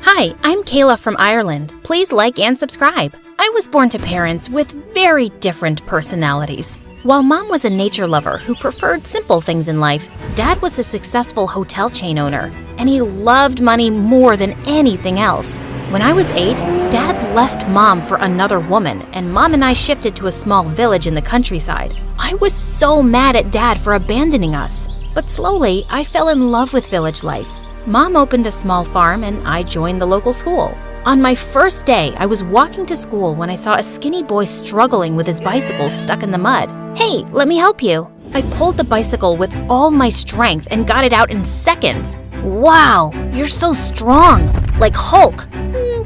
Hi, I'm Kayla from Ireland. Please like and subscribe. I was born to parents with very different personalities. While Mom was a nature lover who preferred simple things in life, Dad was a successful hotel chain owner, and he loved money more than anything else. When I was 8, Dad left Mom for another woman, and Mom and I shifted to a small village in the countryside. I was so mad at Dad for abandoning us. But slowly, I fell in love with village life. Mom opened a small farm, and I joined the local school. On my first day, I was walking to school when I saw a skinny boy struggling with his bicycle stuck in the mud. Hey, let me help you. I pulled the bicycle with all my strength and got it out in seconds. Wow, you're so strong, like Hulk.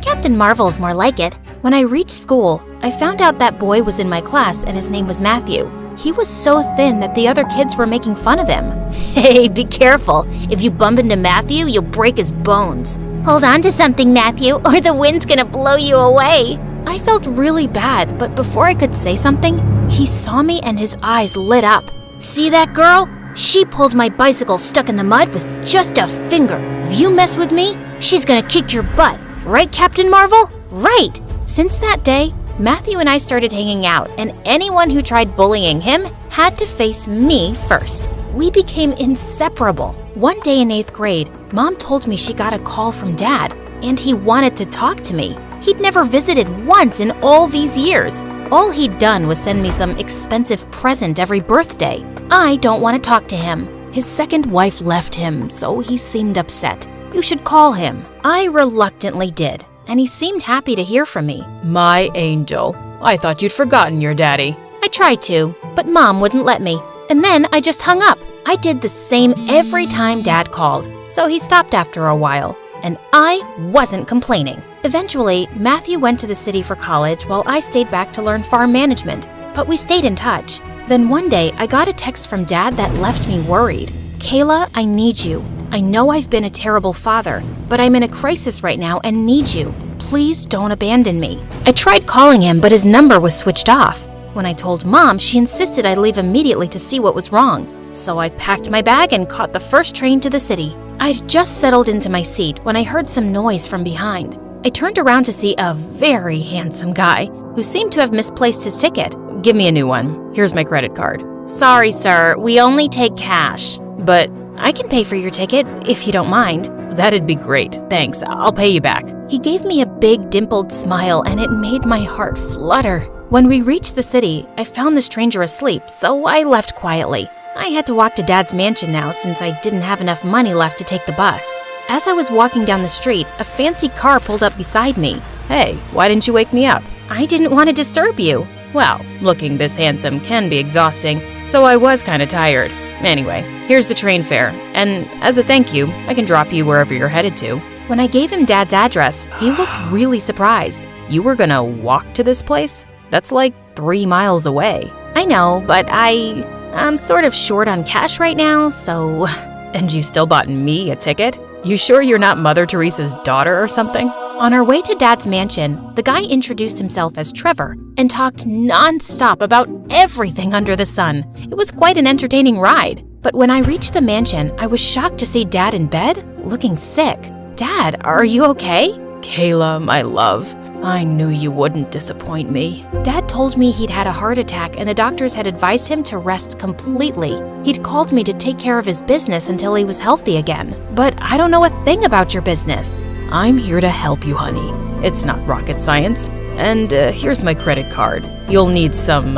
Captain Marvel's more like it. When I reached school, I found out that boy was in my class and his name was Matthew. He was so thin that the other kids were making fun of him. Hey, be careful. If you bump into Matthew, you'll break his bones. Hold on to something, Matthew, or the wind's gonna blow you away. I felt really bad, but before I could say something, he saw me and his eyes lit up. See that girl? She pulled my bicycle stuck in the mud with just a finger. If you mess with me, she's gonna kick your butt. Right, Captain Marvel? Right! Since that day, Matthew and I started hanging out, and anyone who tried bullying him had to face me first. We became inseparable. One day in 8th grade, Mom told me she got a call from Dad, and he wanted to talk to me. He'd never visited once in all these years. All he'd done was send me some expensive present every birthday. I don't want to talk to him. His second wife left him, so he seemed upset. You should call him. I reluctantly did, and he seemed happy to hear from me. My angel, I thought you'd forgotten your daddy. I tried to, but Mom wouldn't let me. And then I just hung up. I did the same every time Dad called, so he stopped after a while. And I wasn't complaining. Eventually, Matthew went to the city for college while I stayed back to learn farm management, but we stayed in touch. Then one day, I got a text from Dad that left me worried. Kayla, I need you. I know I've been a terrible father, but I'm in a crisis right now and need you. Please don't abandon me. I tried calling him, but his number was switched off. When I told Mom, she insisted I leave immediately to see what was wrong. So I packed my bag and caught the first train to the city. I'd just settled into my seat when I heard some noise from behind. I turned around to see a very handsome guy who seemed to have misplaced his ticket. Give me a new one. Here's my credit card. Sorry, sir, we only take cash. But I can pay for your ticket if you don't mind. That'd be great. Thanks. I'll pay you back. He gave me a big dimpled smile and it made my heart flutter. When we reached the city, I found the stranger asleep, so I left quietly. I had to walk to Dad's mansion now since I didn't have enough money left to take the bus. As I was walking down the street, a fancy car pulled up beside me. Hey, why didn't you wake me up? I didn't want to disturb you. Well, looking this handsome can be exhausting, so I was kind of tired. Anyway, here's the train fare, and as a thank you, I can drop you wherever you're headed to. When I gave him Dad's address, he looked really surprised. You were gonna walk to this place? That's like 3 miles away. I know, but I'm sort of short on cash right now, so... And you still bought me a ticket? You sure you're not Mother Teresa's daughter or something? On our way to Dad's mansion, the guy introduced himself as Trevor and talked non-stop about everything under the sun. It was quite an entertaining ride. But when I reached the mansion, I was shocked to see Dad in bed, looking sick. Dad, are you okay? Kayla, my love, I knew you wouldn't disappoint me. Dad told me he'd had a heart attack and the doctors had advised him to rest completely. He'd called me to take care of his business until he was healthy again. But I don't know a thing about your business. I'm here to help you, honey. It's not rocket science. And here's my credit card. You'll need some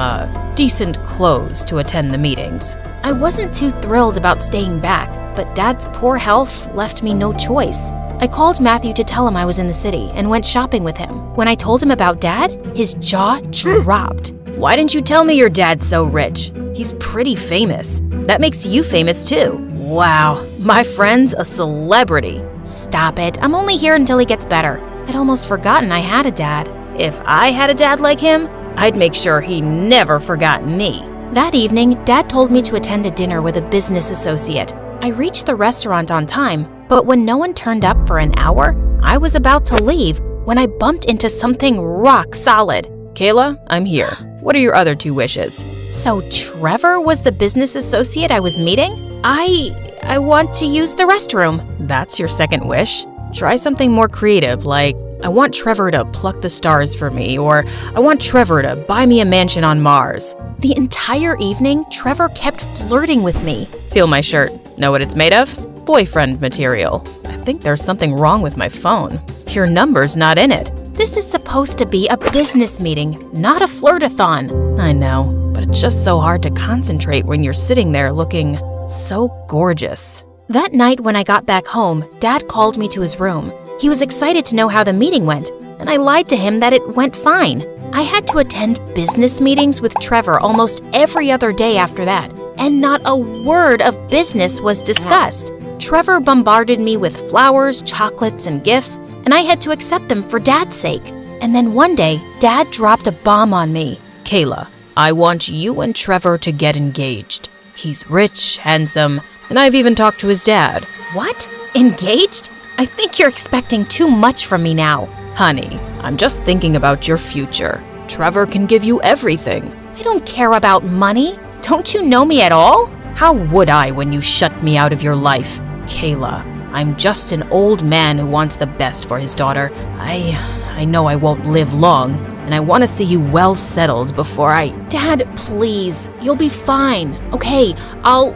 decent clothes to attend the meetings. I wasn't too thrilled about staying back, but Dad's poor health left me no choice. I called Matthew to tell him I was in the city and went shopping with him. When I told him about Dad, his jaw dropped. Why didn't you tell me your dad's so rich? He's pretty famous. That makes you famous too. Wow, my friend's a celebrity. Stop it, I'm only here until he gets better. I'd almost forgotten I had a dad. If I had a dad like him, I'd make sure he never forgot me. That evening, Dad told me to attend a dinner with a business associate. I reached the restaurant on time, but when no one turned up for an hour, I was about to leave when I bumped into something rock solid. Kayla, I'm here. What are your other 2 wishes? So Trevor was the business associate I was meeting? I want to use the restroom. That's your second wish? Try something more creative, like, I want Trevor to pluck the stars for me, or I want Trevor to buy me a mansion on Mars. The entire evening, Trevor kept flirting with me. Feel my shirt. Know what it's made of? Boyfriend material. I think there's something wrong with my phone. Your number's not in it. This is supposed to be a business meeting, not a flirtathon. I know, but it's just so hard to concentrate when you're sitting there looking so gorgeous. That night when I got back home, Dad called me to his room. He was excited to know how the meeting went, and I lied to him that it went fine. I had to attend business meetings with Trevor almost every other day after that, and not a word of business was discussed. Trevor bombarded me with flowers, chocolates, and gifts, and I had to accept them for Dad's sake. And then one day, Dad dropped a bomb on me. Kayla, I want you and Trevor to get engaged. He's rich, handsome, and I've even talked to his dad. What? Engaged? I think you're expecting too much from me now. Honey, I'm just thinking about your future. Trevor can give you everything. I don't care about money. Don't you know me at all? How would I when you shut me out of your life? Kayla, I'm just an old man who wants the best for his daughter. I know I won't live long, and I want to see you well settled before I... Dad, please. You'll be fine. Okay, I'll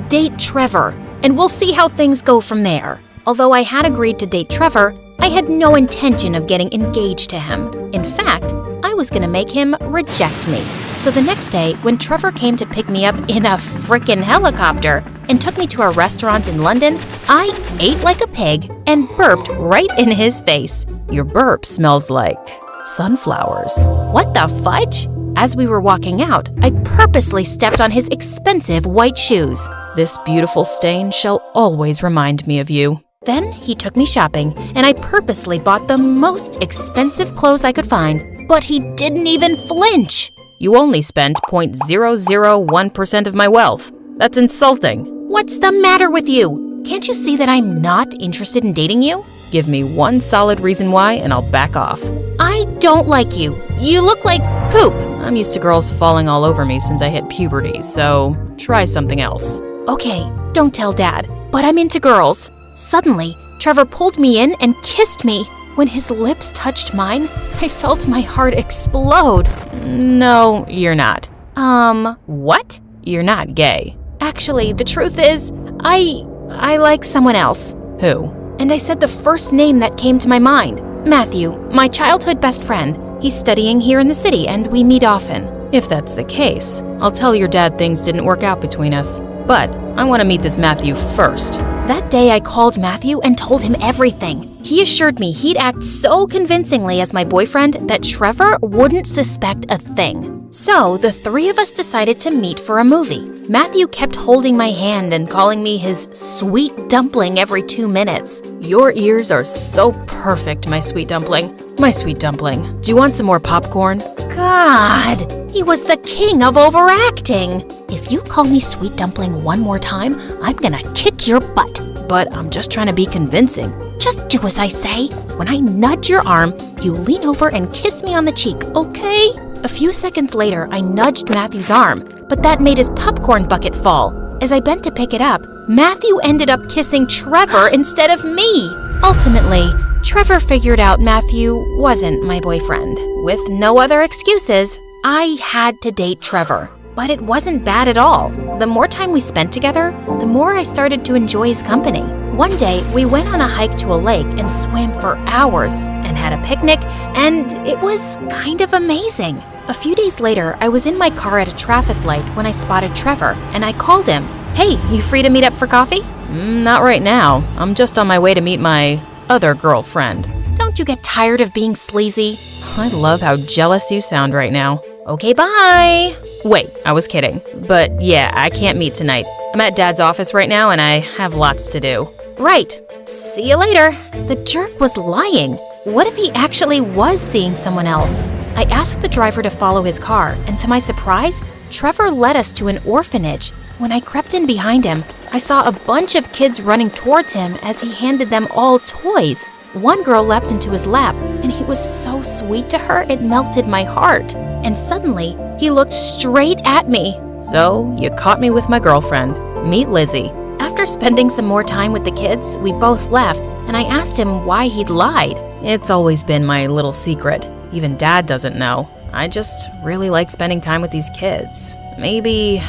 date Trevor, and we'll see how things go from there. Although I had agreed to date Trevor, I had no intention of getting engaged to him. In fact, I was gonna make him reject me. So the next day, when Trevor came to pick me up in a frickin' helicopter and took me to a restaurant in London, I ate like a pig and burped right in his face. Your burp smells like sunflowers. What the fudge? As we were walking out, I purposely stepped on his expensive white shoes. This beautiful stain shall always remind me of you. Then he took me shopping, and I purposely bought the most expensive clothes I could find, but he didn't even flinch. You only spent 0.001% of my wealth. That's insulting. What's the matter with you? Can't you see that I'm not interested in dating you? Give me one solid reason why, and I'll back off. I don't like you. You look like poop. I'm used to girls falling all over me since I hit puberty, so try something else. Okay, don't tell Dad, but I'm into girls. Suddenly, Trevor pulled me in and kissed me. When his lips touched mine, I felt my heart explode. No, you're not. What? You're not gay. Actually, the truth is, I like someone else. Who? And I said the first name that came to my mind. Matthew, my childhood best friend. He's studying here in the city, and we meet often. If that's the case, I'll tell your dad things didn't work out between us. But I want to meet this Matthew first. That day I called Matthew and told him everything. He assured me he'd act so convincingly as my boyfriend that Trevor wouldn't suspect a thing. So the three of us decided to meet for a movie. Matthew kept holding my hand and calling me his sweet dumpling every 2 minutes. Your ears are so perfect, my sweet dumpling. My sweet dumpling. Do you want some more popcorn? God, he was the king of overacting. If you call me sweet dumpling one more time, I'm gonna kick your butt. But I'm just trying to be convincing. Just do as I say. When I nudge your arm, you lean over and kiss me on the cheek, okay? A few seconds later, I nudged Matthew's arm, but that made his popcorn bucket fall. As I bent to pick it up, Matthew ended up kissing Trevor instead of me. Ultimately, Trevor figured out Matthew wasn't my boyfriend. With no other excuses, I had to date Trevor. But it wasn't bad at all. The more time we spent together, the more I started to enjoy his company. One day, we went on a hike to a lake and swam for hours and had a picnic, and it was kind of amazing. A few days later, I was in my car at a traffic light when I spotted Trevor, and I called him. Hey, you free to meet up for coffee? Not right now. I'm just on my way to meet my other girlfriend. Don't you get tired of being sleazy? I love how jealous you sound right now. Okay, bye. Wait, I was kidding. But yeah, I can't meet tonight. I'm at Dad's office right now and I have lots to do. Right. See you later. The jerk was lying. What if he actually was seeing someone else? I asked the driver to follow his car, and to my surprise, Trevor led us to an orphanage. When I crept in behind him, I saw a bunch of kids running towards him as he handed them all toys. One girl leapt into his lap, and he was so sweet to her it melted my heart. And suddenly, he looked straight at me. So, you caught me with my girlfriend. Meet Lizzie. After After spending some more time with the kids, we both left, and I asked him why he'd lied. It's always been my little secret. Even Dad doesn't know. I just really like spending time with these kids. Maybe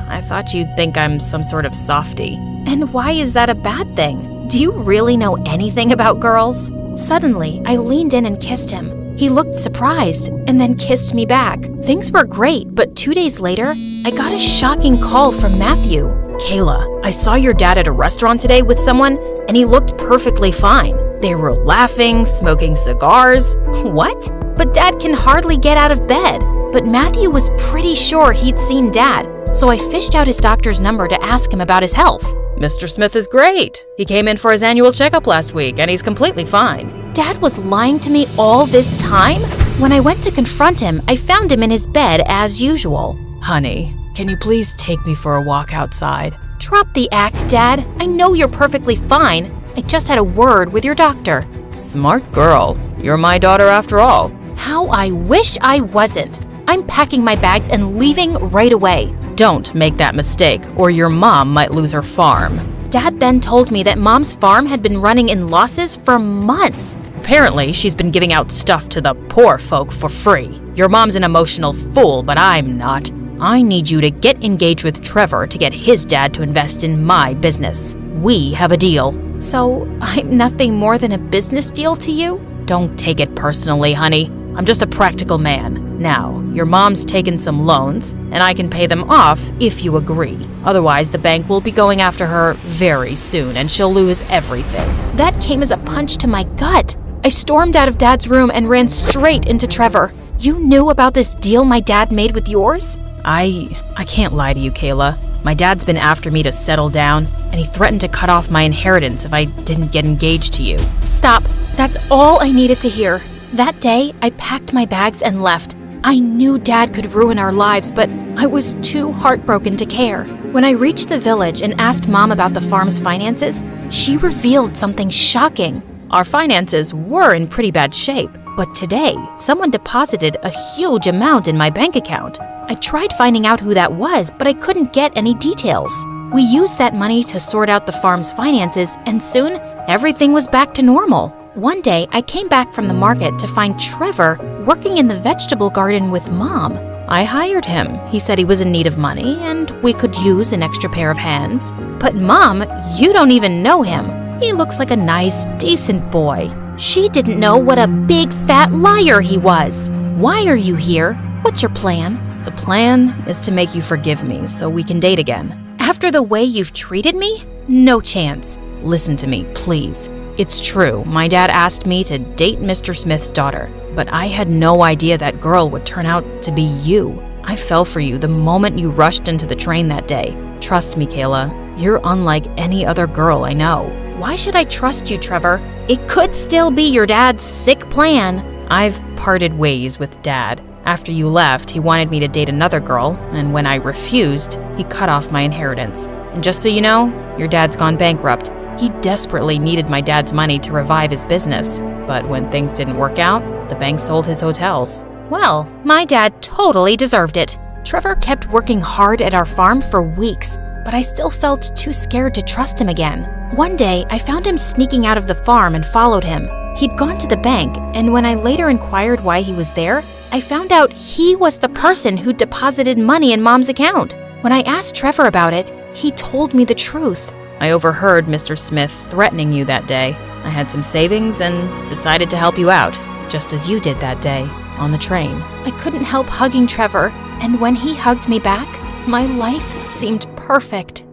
I thought you'd think I'm some sort of softie. And why is that a bad thing? Do you really know anything about girls? Suddenly, I leaned in and kissed him. He looked surprised and then kissed me back. Things were great, but 2 days later, I got a shocking call from Matthew. Kayla, I saw your dad at a restaurant today with someone, and he looked perfectly fine. They were laughing, smoking cigars. What? But Dad can hardly get out of bed. But Matthew was pretty sure he'd seen Dad, so I fished out his doctor's number to ask him about his health. Mr. Smith is great. He came in for his annual checkup last week, and he's completely fine. Dad was lying to me all this time? When I went to confront him, I found him in his bed as usual. Honey, can you please take me for a walk outside? Drop the act, Dad. I know you're perfectly fine. I just had a word with your doctor. Smart girl. You're my daughter after all. How I wish I wasn't. I'm packing my bags and leaving right away. Don't make that mistake, or your mom might lose her farm. Dad then told me that Mom's farm had been running in losses for months. Apparently, she's been giving out stuff to the poor folk for free. Your mom's an emotional fool, but I'm not. I need you to get engaged with Trevor to get his dad to invest in my business. We have a deal. So, I'm nothing more than a business deal to you? Don't take it personally, honey. I'm just a practical man. Now, your mom's taken some loans, and I can pay them off if you agree. Otherwise, the bank will be going after her very soon, and she'll lose everything. That came as a punch to my gut. I stormed out of Dad's room and ran straight into Trevor. You knew about this deal my dad made with yours? I can't lie to you, Kayla. My dad's been after me to settle down, and he threatened to cut off my inheritance if I didn't get engaged to you. Stop. That's all I needed to hear. That day, I packed my bags and left. I knew Dad could ruin our lives, but I was too heartbroken to care. When I reached the village and asked Mom about the farm's finances, she revealed something shocking. Our finances were in pretty bad shape, but today, someone deposited a huge amount in my bank account. I tried finding out who that was, but I couldn't get any details. We used that money to sort out the farm's finances, and soon, everything was back to normal. One day, I came back from the market to find Trevor working in the vegetable garden with Mom. I hired him. He said he was in need of money, and we could use an extra pair of hands. But Mom, you don't even know him. He looks like a nice, decent boy. She didn't know what a big fat liar he was. Why are you here? What's your plan? The plan is to make you forgive me so we can date again. After the way you've treated me? No chance. Listen to me, please. It's true, my dad asked me to date Mr. Smith's daughter, but I had no idea that girl would turn out to be you. I fell for you the moment you rushed into the train that day. Trust me, Kayla, you're unlike any other girl I know. Why should I trust you, Trevor? It could still be your dad's sick plan. I've parted ways with Dad. After you left, he wanted me to date another girl, and when I refused, he cut off my inheritance. And just so you know, your dad's gone bankrupt. He desperately needed my dad's money to revive his business, but when things didn't work out, the bank sold his hotels. Well, my dad totally deserved it. Trevor kept working hard at our farm for weeks, but I still felt too scared to trust him again. One day, I found him sneaking out of the farm and followed him. He'd gone to the bank, and when I later inquired why he was there, I found out he was the person who deposited money in Mom's account. When I asked Trevor about it, he told me the truth. I overheard Mr. Smith threatening you that day. I had some savings and decided to help you out, just as you did that day on the train. I couldn't help hugging Trevor, and when he hugged me back, my life seemed perfect.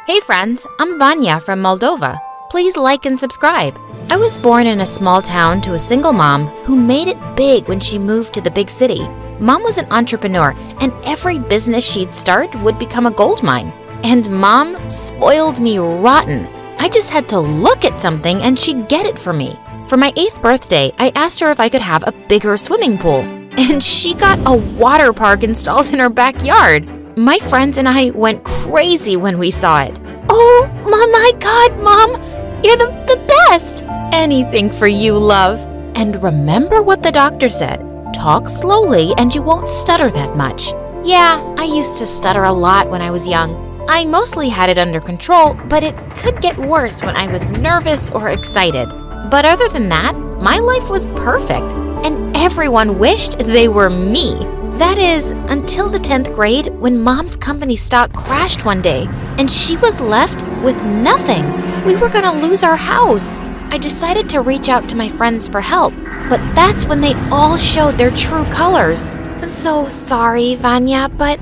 Hey friends, I'm Vanya from Moldova. Please like and subscribe. I was born in a small town to a single mom who made it big when she moved to the big city. Mom was an entrepreneur, and every business she'd start would become a gold mine. And Mom spoiled me rotten. I just had to look at something and she'd get it for me. For my 8th birthday, I asked her if I could have a bigger swimming pool. And she got a water park installed in her backyard. My friends and I went crazy when we saw it. Oh my God, Mom! You're the best! Anything for you, love. And remember what the doctor said. Talk slowly and you won't stutter that much. Yeah, I used to stutter a lot when I was young. I mostly had it under control, but it could get worse when I was nervous or excited. But other than that, my life was perfect, and everyone wished they were me. That is, until the 10th grade when Mom's company stock crashed one day, and she was left with nothing. We were gonna lose our house. I decided to reach out to my friends for help, but that's when they all showed their true colors. So sorry, Vanya, but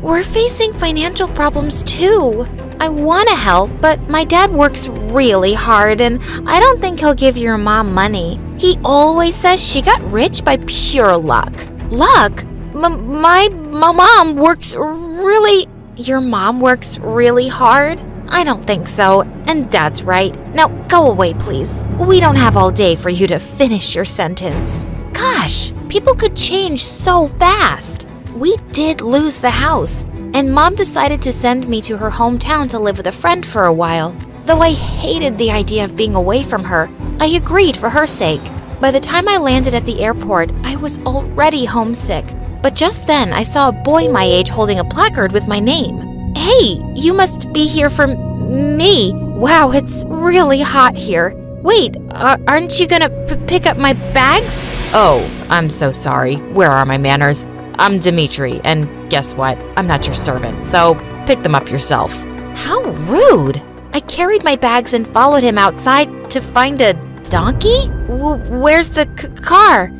we're facing financial problems too. I want to help, but my dad works really hard and I don't think he'll give your mom money. He always says she got rich by pure luck. Luck? My mom works really... Your mom works really hard? I don't think so, and Dad's right. Now go away, please. We don't have all day for you to finish your sentence. Gosh, people could change so fast. We did lose the house, and Mom decided to send me to her hometown to live with a friend for a while. Though I hated the idea of being away from her, I agreed for her sake. By the time I landed at the airport, I was already homesick. But just then, I saw a boy my age holding a placard with my name. Hey, you must be here for me. Wow, it's really hot here. Wait, aren't you gonna pick up my bags? Oh, I'm so sorry. Where are my manners? I'm Dimitri, and guess what? I'm not your servant, so pick them up yourself. How rude! I carried my bags and followed him outside to find a donkey? Where's the car?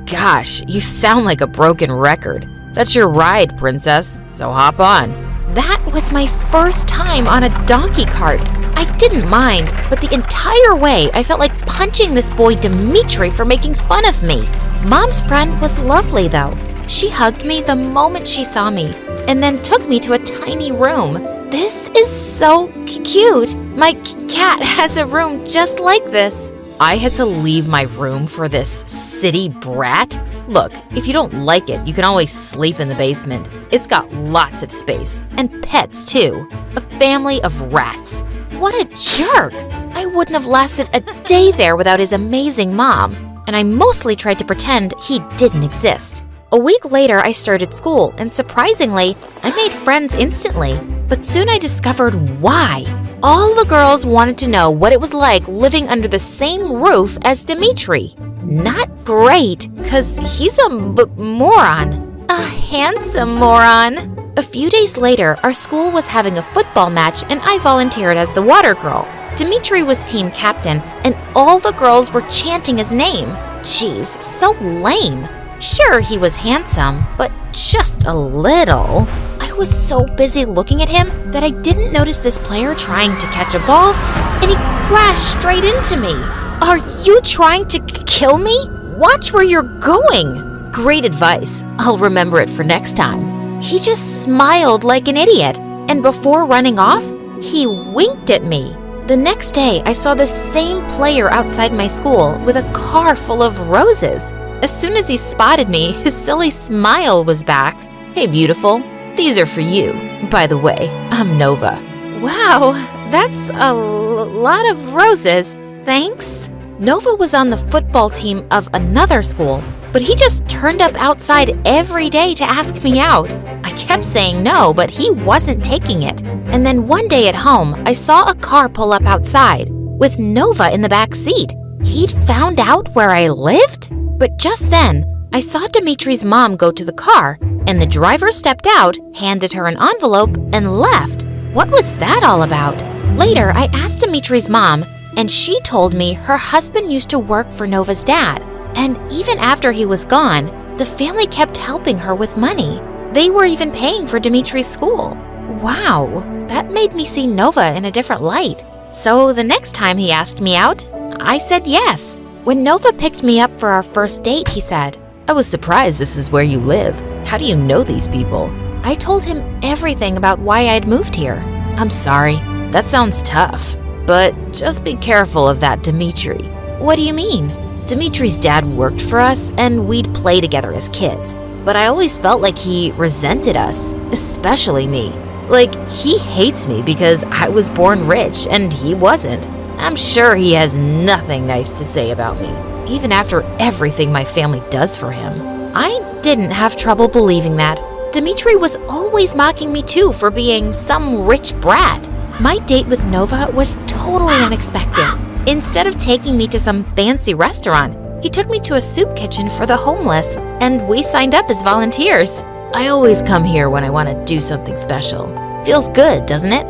Gosh, you sound like a broken record. That's your ride, princess, so hop on. That was my first time on a donkey cart. I didn't mind, but the entire way I felt like punching this boy Dimitri for making fun of me. Mom's friend was lovely though. She hugged me the moment she saw me, and then took me to a tiny room. This is so cute. My cat has a room just like this. I had to leave my room for this city brat? Look, if you don't like it, you can always sleep in the basement. It's got lots of space, and pets too. A family of rats. What a jerk! I wouldn't have lasted a day there without his amazing mom, and I mostly tried to pretend he didn't exist. A week later, I started school, and surprisingly, I made friends instantly. But soon I discovered why. All the girls wanted to know what it was like living under the same roof as Dimitri. Not great, 'cause he's a moron. A handsome moron. A few days later, our school was having a football match and I volunteered as the water girl. Dimitri was team captain and all the girls were chanting his name. Jeez, so lame. Sure, he was handsome, but just a little. I was so busy looking at him that I didn't notice this player trying to catch a ball, and he crashed straight into me. Are you trying to kill me? Watch where you're going. Great advice. I'll remember it for next time. He just smiled like an idiot, and before running off, he winked at me. The next day, I saw the same player outside my school with a car full of roses. As soon as he spotted me, his silly smile was back. Hey, beautiful. These are for you. By the way, I'm Nova. Wow, that's a lot of roses. Thanks. Nova was on the football team of another school, but he just turned up outside every day to ask me out. I kept saying no, but he wasn't taking it. And then one day at home, I saw a car pull up outside with Nova in the back seat. He'd found out where I lived? But just then, I saw Dimitri's mom go to the car, and the driver stepped out, handed her an envelope, and left. What was that all about? Later, I asked Dimitri's mom, and she told me her husband used to work for Nova's dad. And even after he was gone, the family kept helping her with money. They were even paying for Dimitri's school. Wow, that made me see Nova in a different light. So the next time he asked me out, I said yes. When Nova picked me up for our first date, he said, I was surprised this is where you live. How do you know these people? I told him everything about why I'd moved here. I'm sorry, that sounds tough. But just be careful of that Dimitri. What do you mean? Dimitri's dad worked for us and we'd play together as kids. But I always felt like he resented us, especially me. Like, he hates me because I was born rich and he wasn't. I'm sure he has nothing nice to say about me, even after everything my family does for him. I didn't have trouble believing that. Dmitri was always mocking me too for being some rich brat. My date with Nova was totally unexpected. Instead of taking me to some fancy restaurant, he took me to a soup kitchen for the homeless, and we signed up as volunteers. I always come here when I want to do something special. Feels good, doesn't it?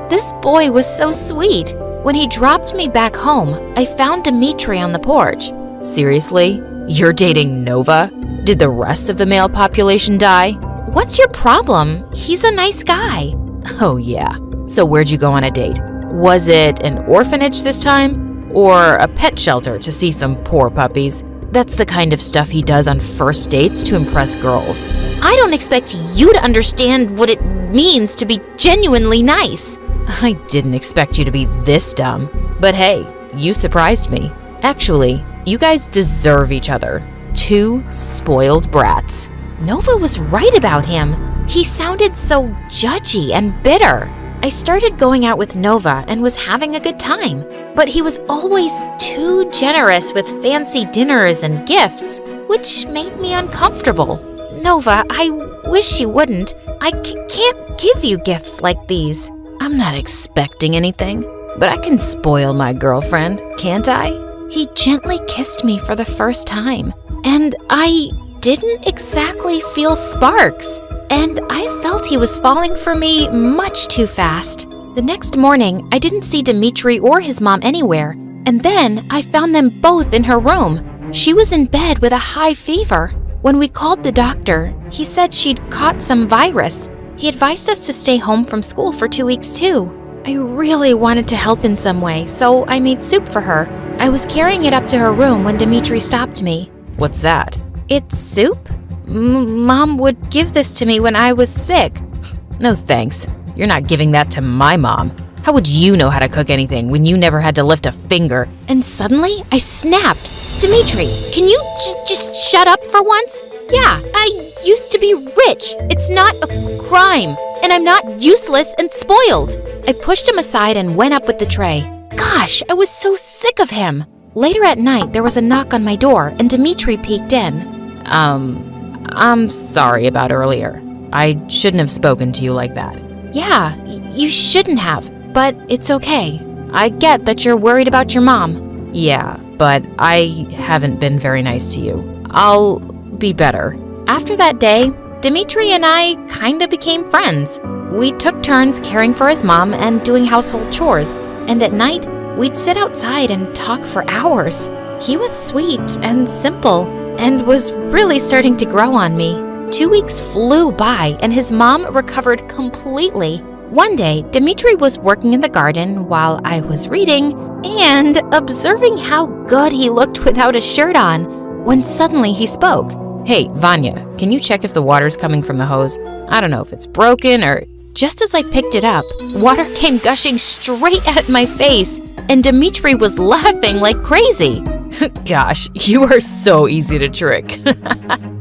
This boy was so sweet. When he dropped me back home, I found Dmitri on the porch. Seriously? You're dating Nova? Did the rest of the male population die? What's your problem? He's a nice guy. Oh yeah. So where'd you go on a date? Was it an orphanage this time? Or a pet shelter to see some poor puppies? That's the kind of stuff he does on first dates to impress girls. I don't expect you to understand what it means to be genuinely nice. I didn't expect you to be this dumb. But hey, you surprised me. Actually, you guys deserve each other. Two spoiled brats. Nova was right about him. He sounded so judgy and bitter. I started going out with Nova and was having a good time, but he was always too generous with fancy dinners and gifts, which made me uncomfortable. Nova, I wish you wouldn't. I can't give you gifts like these. I'm not expecting anything, but I can spoil my girlfriend, can't I? He gently kissed me for the first time, and I didn't exactly feel sparks. And I felt he was falling for me much too fast. The next morning, I didn't see Dmitri or his mom anywhere, and then I found them both in her room. She was in bed with a high fever. When we called the doctor, he said she'd caught some virus. He advised us to stay home from school for 2 weeks too. I really wanted to help in some way, so I made soup for her. I was carrying it up to her room when Dmitri stopped me. What's that? It's soup? Mom would give this to me when I was sick. No thanks. You're not giving that to my mom. How would you know how to cook anything when you never had to lift a finger? And suddenly, I snapped. Dmitri, can you just shut up for once? Yeah, I used to be rich. It's not a crime. And I'm not useless and spoiled. I pushed him aside and went up with the tray. Gosh, I was so sick of him. Later at night, there was a knock on my door and Dmitri peeked in. I'm sorry about earlier. I shouldn't have spoken to you like that. Yeah, you shouldn't have, but it's okay. I get that you're worried about your mom. Yeah, but I haven't been very nice to you. I'll be better. After that day, Dmitri and I kinda became friends. We took turns caring for his mom and doing household chores, and at night, we'd sit outside and talk for hours. He was sweet and simple, and was really starting to grow on me. 2 weeks flew by and his mom recovered completely. One day, Dmitri was working in the garden while I was reading and observing how good he looked without a shirt on, when suddenly he spoke. Hey, Vanya, can you check if the water's coming from the hose? I don't know if it's broken or... Just as I picked it up, water came gushing straight at my face, and Dmitri was laughing like crazy. Gosh, you are so easy to trick.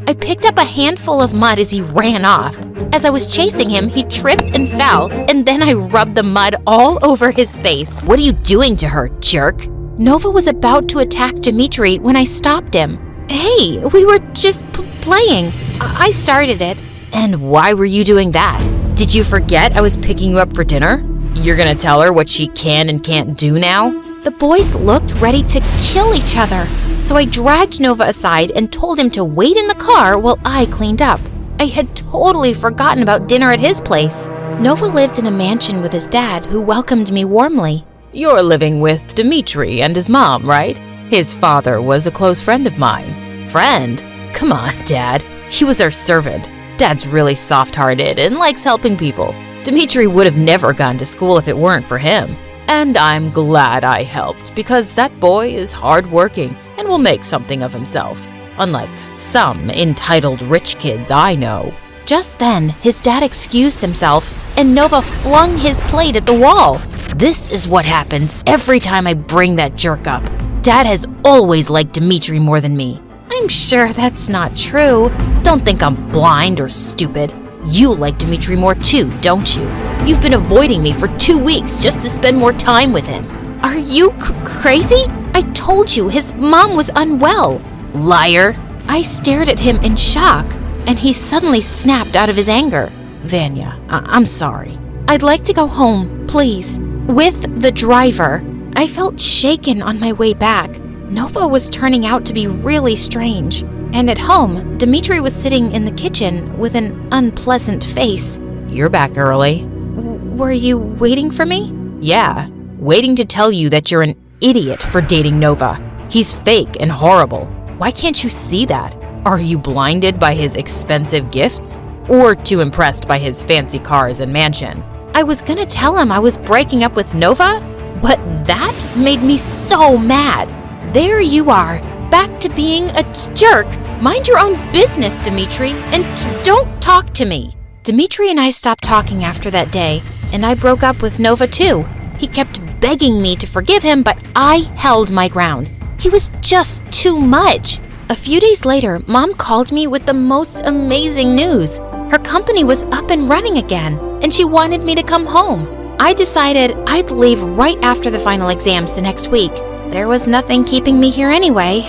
I picked up a handful of mud as he ran off. As I was chasing him, he tripped and fell, and then I rubbed the mud all over his face. What are you doing to her, jerk? Nova was about to attack Dmitri when I stopped him. Hey, we were just playing. I started it. And why were you doing that? Did you forget I was picking you up for dinner? You're gonna tell her what she can and can't do now? The boys looked ready to kill each other, so I dragged Nova aside and told him to wait in the car while I cleaned up. I had totally forgotten about dinner at his place. Nova lived in a mansion with his dad, who welcomed me warmly. You're living with Dmitri and his mom, right? His father was a close friend of mine. Friend? Come on, Dad. He was our servant. Dad's really soft-hearted and likes helping people. Dmitri would have never gone to school if it weren't for him. And I'm glad I helped, because that boy is hardworking and will make something of himself, unlike some entitled rich kids I know. Just then, his dad excused himself, and Nova flung his plate at the wall. This is what happens every time I bring that jerk up. Dad has always liked Dmitri more than me. I'm sure that's not true. Don't think I'm blind or stupid. You like Dmitri more too, don't you? You've been avoiding me for 2 weeks just to spend more time with him. Are you crazy? I told you his mom was unwell. Liar. I stared at him in shock. and he suddenly snapped out of his anger. Vanya, I'm sorry. I'd like to go home, please. With the driver. I felt shaken on my way back. Nova was turning out to be really strange. And at home, Dmitri was sitting in the kitchen with an unpleasant face. You're back early. Were you waiting for me? Yeah, waiting to tell you that you're an idiot for dating Nova. He's fake and horrible. Why can't you see that? Are you blinded by his expensive gifts? Or too impressed by his fancy cars and mansion? I was gonna tell him I was breaking up with Nova, but that made me so mad. There you are, back to being a jerk. Mind your own business, Dmitri, and don't talk to me. Dmitri and I stopped talking after that day, and I broke up with Nova too. He kept begging me to forgive him, but I held my ground. He was just too much. A few days later, Mom called me with the most amazing news. Her company was up and running again, and she wanted me to come home. I decided I'd leave right after the final exams the next week. There was nothing keeping me here anyway.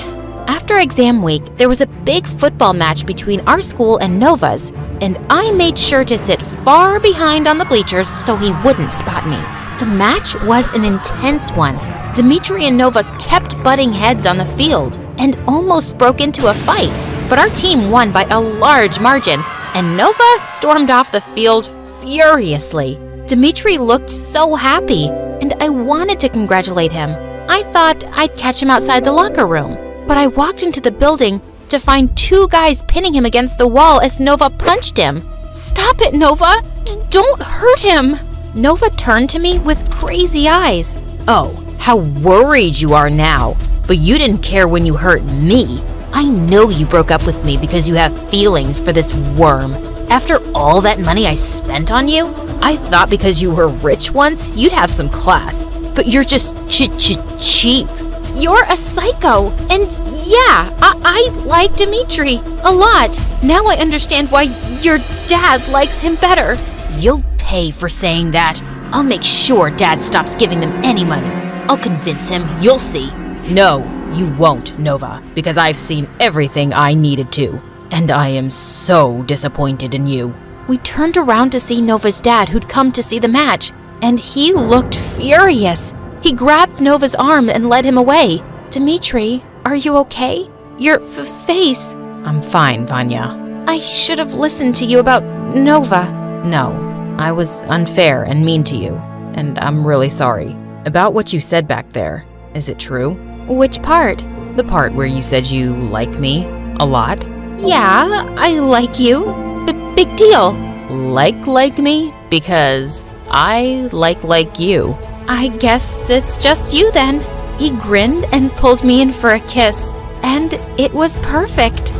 After exam week, there was a big football match between our school and Nova's, and I made sure to sit far behind on the bleachers so he wouldn't spot me. The match was an intense one. Dmitri and Nova kept butting heads on the field and almost broke into a fight, but our team won by a large margin, and Nova stormed off the field furiously. Dmitri looked so happy, and I wanted to congratulate him. I thought I'd catch him outside the locker room, but I walked into the building to find two guys pinning him against the wall as Nova punched him. "Stop it, Nova! Don't hurt him!" Nova turned to me with crazy eyes. Oh, how worried you are now. But you didn't care when you hurt me. I know you broke up with me because you have feelings for this worm. After all that money I spent on you, I thought because you were rich once, you'd have some class. But you're just cheap. You're a psycho, and yeah, I like Dmitri a lot. Now I understand why your dad likes him better. You'll pay for saying that. I'll make sure Dad stops giving them any money. I'll convince him, you'll see. No, you won't, Nova, because I've seen everything I needed to. And I am so disappointed in you. We turned around to see Nova's dad, who'd come to see the match, and he looked furious. He grabbed Nova's arm and led him away. Dmitri, are you okay? Your face. I'm fine, Vanya. I should have listened to you about Nova. No, I was unfair and mean to you, and I'm really sorry. About what you said back there, is it true? Which part? The part where you said you like me a lot? Yeah, I like you. Big deal. Like me? Because I like you. I guess it's just you then. He grinned and pulled me in for a kiss, and it was perfect.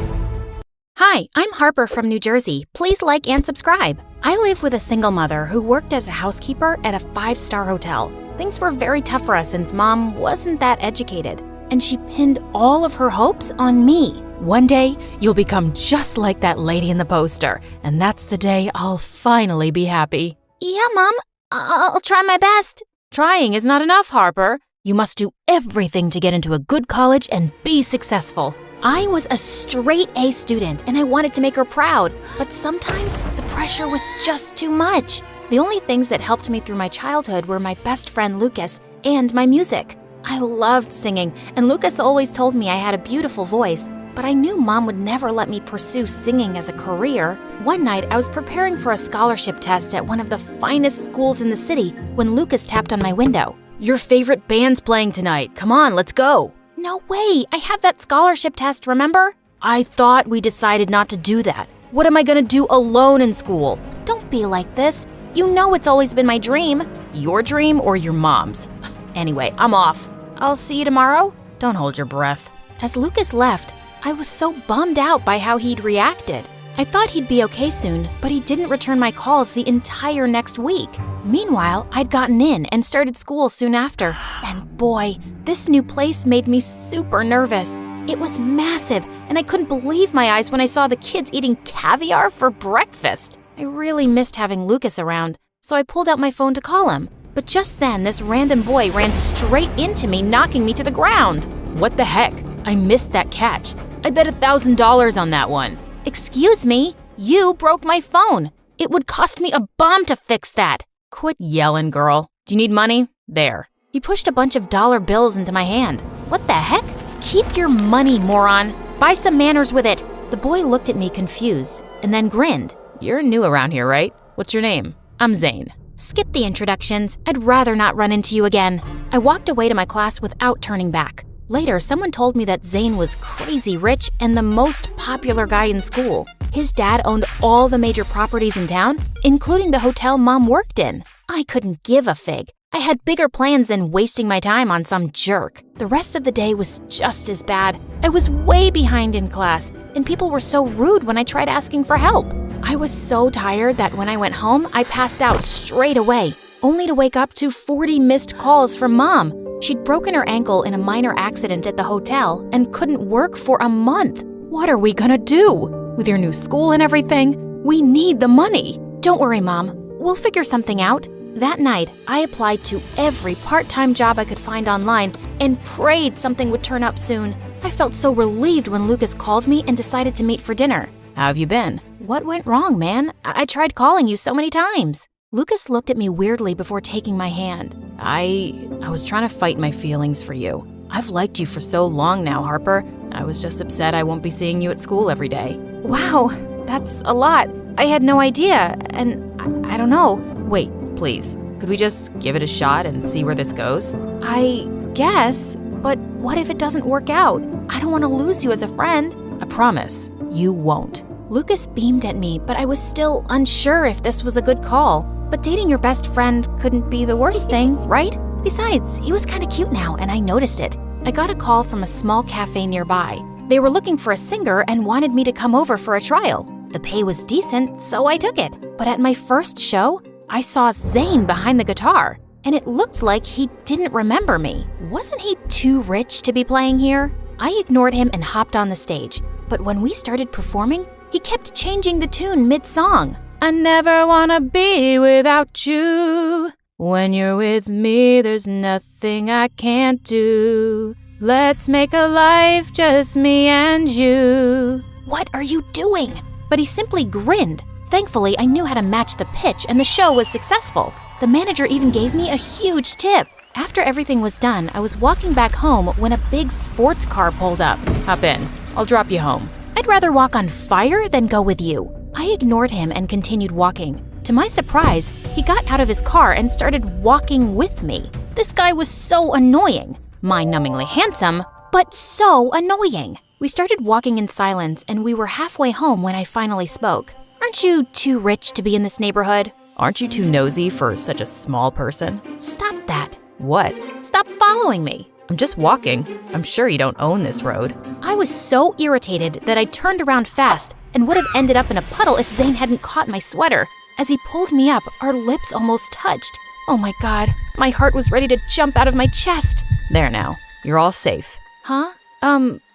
Hi, I'm Harper from New Jersey. Please like and subscribe. I live with a single mother who worked as a housekeeper at a 5-star hotel. Things were very tough for us since Mom wasn't that educated, and she pinned all of her hopes on me. One day, you'll become just like that lady in the poster, and that's the day I'll finally be happy. Yeah, Mom. I'll try my best. Trying is not enough, Harper. You must do everything to get into a good college and be successful. I was a straight A student, and I wanted to make her proud, but sometimes the pressure was just too much. The only things that helped me through my childhood were my best friend Lucas and my music. I loved singing, and Lucas always told me I had a beautiful voice, but I knew Mom would never let me pursue singing as a career. One night, I was preparing for a scholarship test at one of the finest schools in the city when Lucas tapped on my window. Your favorite band's playing tonight. Come on, let's go. No way, I have that scholarship test, remember? I thought we decided not to do that. What am I gonna do alone in school? Don't be like this. You know it's always been my dream. Your dream or your mom's? Anyway, I'm off. I'll see you tomorrow. Don't hold your breath. As Lucas left, I was so bummed out by how he'd reacted. I thought he'd be okay soon, but he didn't return my calls the entire next week. Meanwhile, I'd gotten in and started school soon after. And boy, this new place made me super nervous. It was massive, and I couldn't believe my eyes when I saw the kids eating caviar for breakfast. I really missed having Lucas around, so I pulled out my phone to call him. But just then, this random boy ran straight into me, knocking me to the ground. What the heck? I missed that catch. I bet $1,000 on that one. Excuse me? You broke my phone. It would cost me a bomb to fix that. Quit yelling, girl. Do you need money? There. He pushed a bunch of dollar bills into my hand. What the heck? Keep your money, moron. Buy some manners with it. The boy looked at me confused and then grinned. You're new around here, right? What's your name? I'm Zane. Skip the introductions. I'd rather not run into you again. I walked away to my class without turning back. Later, someone told me that Zane was crazy rich and the most popular guy in school. His dad owned all the major properties in town, including the hotel Mom worked in. I couldn't give a fig. I had bigger plans than wasting my time on some jerk. The rest of the day was just as bad. I was way behind in class, and people were so rude when I tried asking for help. I was so tired that when I went home, I passed out straight away, only to wake up to 40 missed calls from Mom. She'd broken her ankle in a minor accident at the hotel and couldn't work for a month. What are we gonna do? With your new school and everything, we need the money. Don't worry, Mom. We'll figure something out. That night, I applied to every part-time job I could find online and prayed something would turn up soon. I felt so relieved when Lucas called me and decided to meet for dinner. How have you been? What went wrong, man? I tried calling you so many times. Lucas looked at me weirdly before taking my hand. I was trying to fight my feelings for you. I've liked you for so long now, Harper. I was just upset I won't be seeing you at school every day. Wow, that's a lot. I had no idea, and I don't know. Wait, please. Could we just give it a shot and see where this goes? I guess, but what if it doesn't work out? I don't want to lose you as a friend. I promise, you won't. Lucas beamed at me, but I was still unsure if this was a good call. But dating your best friend couldn't be the worst thing, right? Besides, he was kind of cute now, and I noticed it. I got a call from a small cafe nearby. They were looking for a singer and wanted me to come over for a trial. The pay was decent, so I took it. But at my first show, I saw Zane behind the guitar, and it looked like he didn't remember me. Wasn't he too rich to be playing here? I ignored him and hopped on the stage. But when we started performing, he kept changing the tune mid-song. I never wanna be without you. When you're with me, there's nothing I can't do. Let's make a life just me and you. What are you doing? But he simply grinned. Thankfully, I knew how to match the pitch and the show was successful. The manager even gave me a huge tip. After everything was done, I was walking back home when a big sports car pulled up. Hop in. I'll drop you home. I'd rather walk on fire than go with you. I ignored him and continued walking. To my surprise, he got out of his car and started walking with me. This guy was so annoying. Mind-numbingly handsome, but so annoying. We started walking in silence and we were halfway home when I finally spoke. Aren't you too rich to be in this neighborhood? Aren't you too nosy for such a small person? Stop that. What? Stop following me. I'm just walking. I'm sure you don't own this road. I was so irritated that I turned around fast and would have ended up in a puddle if Zane hadn't caught my sweater. As he pulled me up, our lips almost touched. Oh my God, my heart was ready to jump out of my chest. There now, you're all safe. Huh?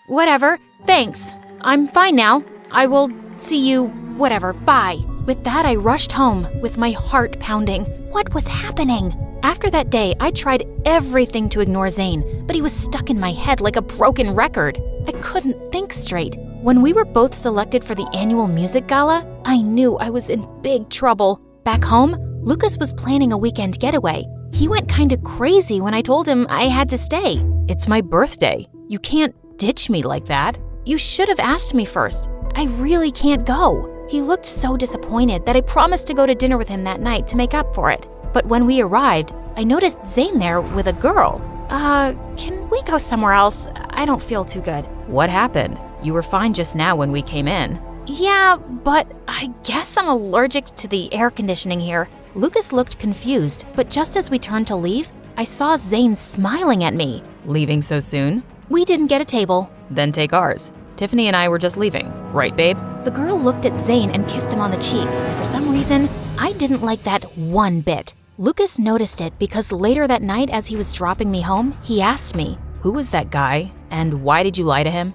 Whatever. Thanks. I'm fine now. I will see you, whatever, bye. With that, I rushed home with my heart pounding. What was happening? After that day, I tried everything to ignore Zane, but he was stuck in my head like a broken record. I couldn't think straight. When we were both selected for the annual music gala, I knew I was in big trouble. Back home, Lucas was planning a weekend getaway. He went kinda crazy when I told him I had to stay. It's my birthday. You can't ditch me like that. You should have asked me first. I really can't go. He looked so disappointed that I promised to go to dinner with him that night to make up for it. But when we arrived, I noticed Zane there with a girl. Can we go somewhere else? I don't feel too good. What happened? You were fine just now when we came in. Yeah, but I guess I'm allergic to the air conditioning here. Lucas looked confused, but just as we turned to leave, I saw Zane smiling at me. Leaving so soon? We didn't get a table. Then take ours. Tiffany and I were just leaving, right, babe? The girl looked at Zane and kissed him on the cheek. For some reason, I didn't like that one bit. Lucas noticed it because later that night as he was dropping me home, he asked me, "Who was that guy, and why did you lie to him?"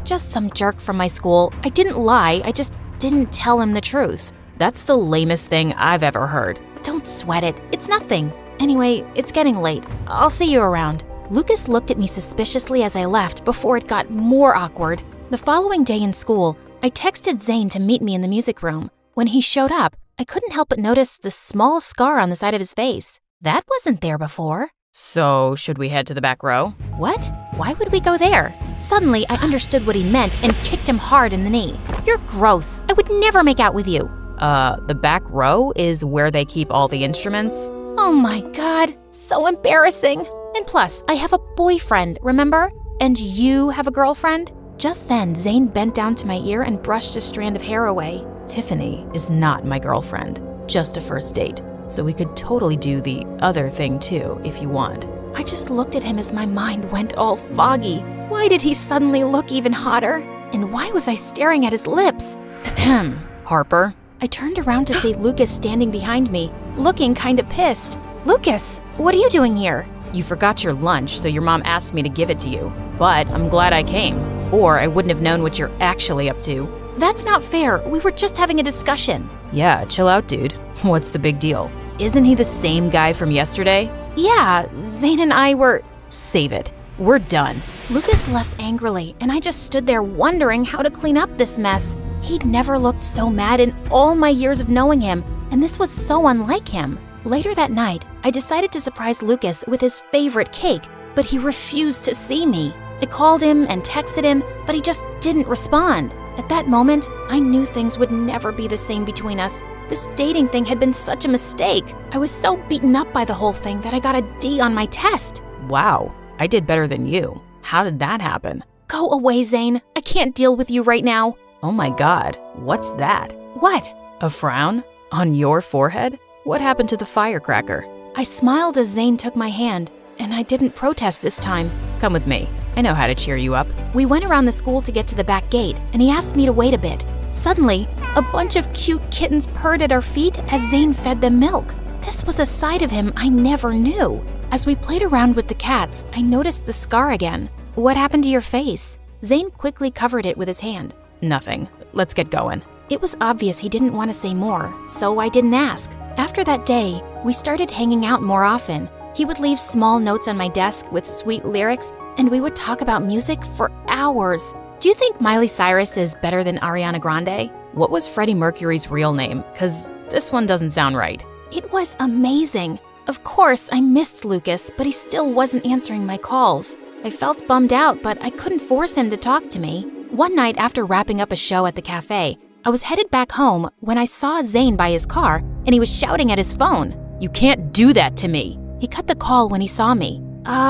Just some jerk from my school. I didn't lie, I just didn't tell him the truth. That's the lamest thing I've ever heard. Don't sweat it, it's nothing. Anyway, it's getting late. I'll see you around. Lucas looked at me suspiciously as I left before it got more awkward. The following day in school, I texted Zane to meet me in the music room. When he showed up, I couldn't help but notice the small scar on the side of his face. That wasn't there before. So, should we head to the back row? What? Why would we go there? Suddenly, I understood what he meant and kicked him hard in the knee. You're gross. I would never make out with you. The back row is where they keep all the instruments? Oh my God, so embarrassing. And plus, I have a boyfriend, remember? And you have a girlfriend? Just then, Zane bent down to my ear and brushed a strand of hair away. Tiffany is not my girlfriend, just a first date. So we could totally do the other thing too, if you want. I just looked at him as my mind went all foggy. Why did he suddenly look even hotter? And why was I staring at his lips? Ahem. Harper? I turned around to see Lucas standing behind me, looking kinda pissed. Lucas, what are you doing here? You forgot your lunch, so your mom asked me to give it to you. But I'm glad I came, or I wouldn't have known what you're actually up to. That's not fair. We were just having a discussion. Yeah, chill out, dude. What's the big deal? Isn't he the same guy from yesterday? Yeah, Zane and I were… Save it. We're done. Lucas left angrily, and I just stood there wondering how to clean up this mess. He'd never looked so mad in all my years of knowing him, and this was so unlike him. Later that night, I decided to surprise Lucas with his favorite cake, but he refused to see me. I called him and texted him, but he just didn't respond. At that moment, I knew things would never be the same between us. This dating thing had been such a mistake. I was so beaten up by the whole thing that I got a D on my test. Wow, I did better than you. How did that happen? Go away, Zane. I can't deal with you right now. Oh my God, what's that? What? A frown? On your forehead? What happened to the firecracker? I smiled as Zane took my hand, and I didn't protest this time. Come with me. I know how to cheer you up. We went around the school to get to the back gate, and he asked me to wait a bit. Suddenly, a bunch of cute kittens purred at our feet as Zane fed them milk. This was a side of him I never knew. As we played around with the cats, I noticed the scar again. What happened to your face? Zane quickly covered it with his hand. Nothing. Let's get going. It was obvious he didn't want to say more, so I didn't ask. After that day, we started hanging out more often. He would leave small notes on my desk with sweet lyrics, and we would talk about music for hours. Do you think Miley Cyrus is better than Ariana Grande? What was Freddie Mercury's real name? 'Cause this one doesn't sound right. It was amazing. Of course, I missed Lucas, but he still wasn't answering my calls. I felt bummed out, but I couldn't force him to talk to me. One night after wrapping up a show at the cafe, I was headed back home when I saw Zane by his car, and he was shouting at his phone. You can't do that to me. He cut the call when he saw me.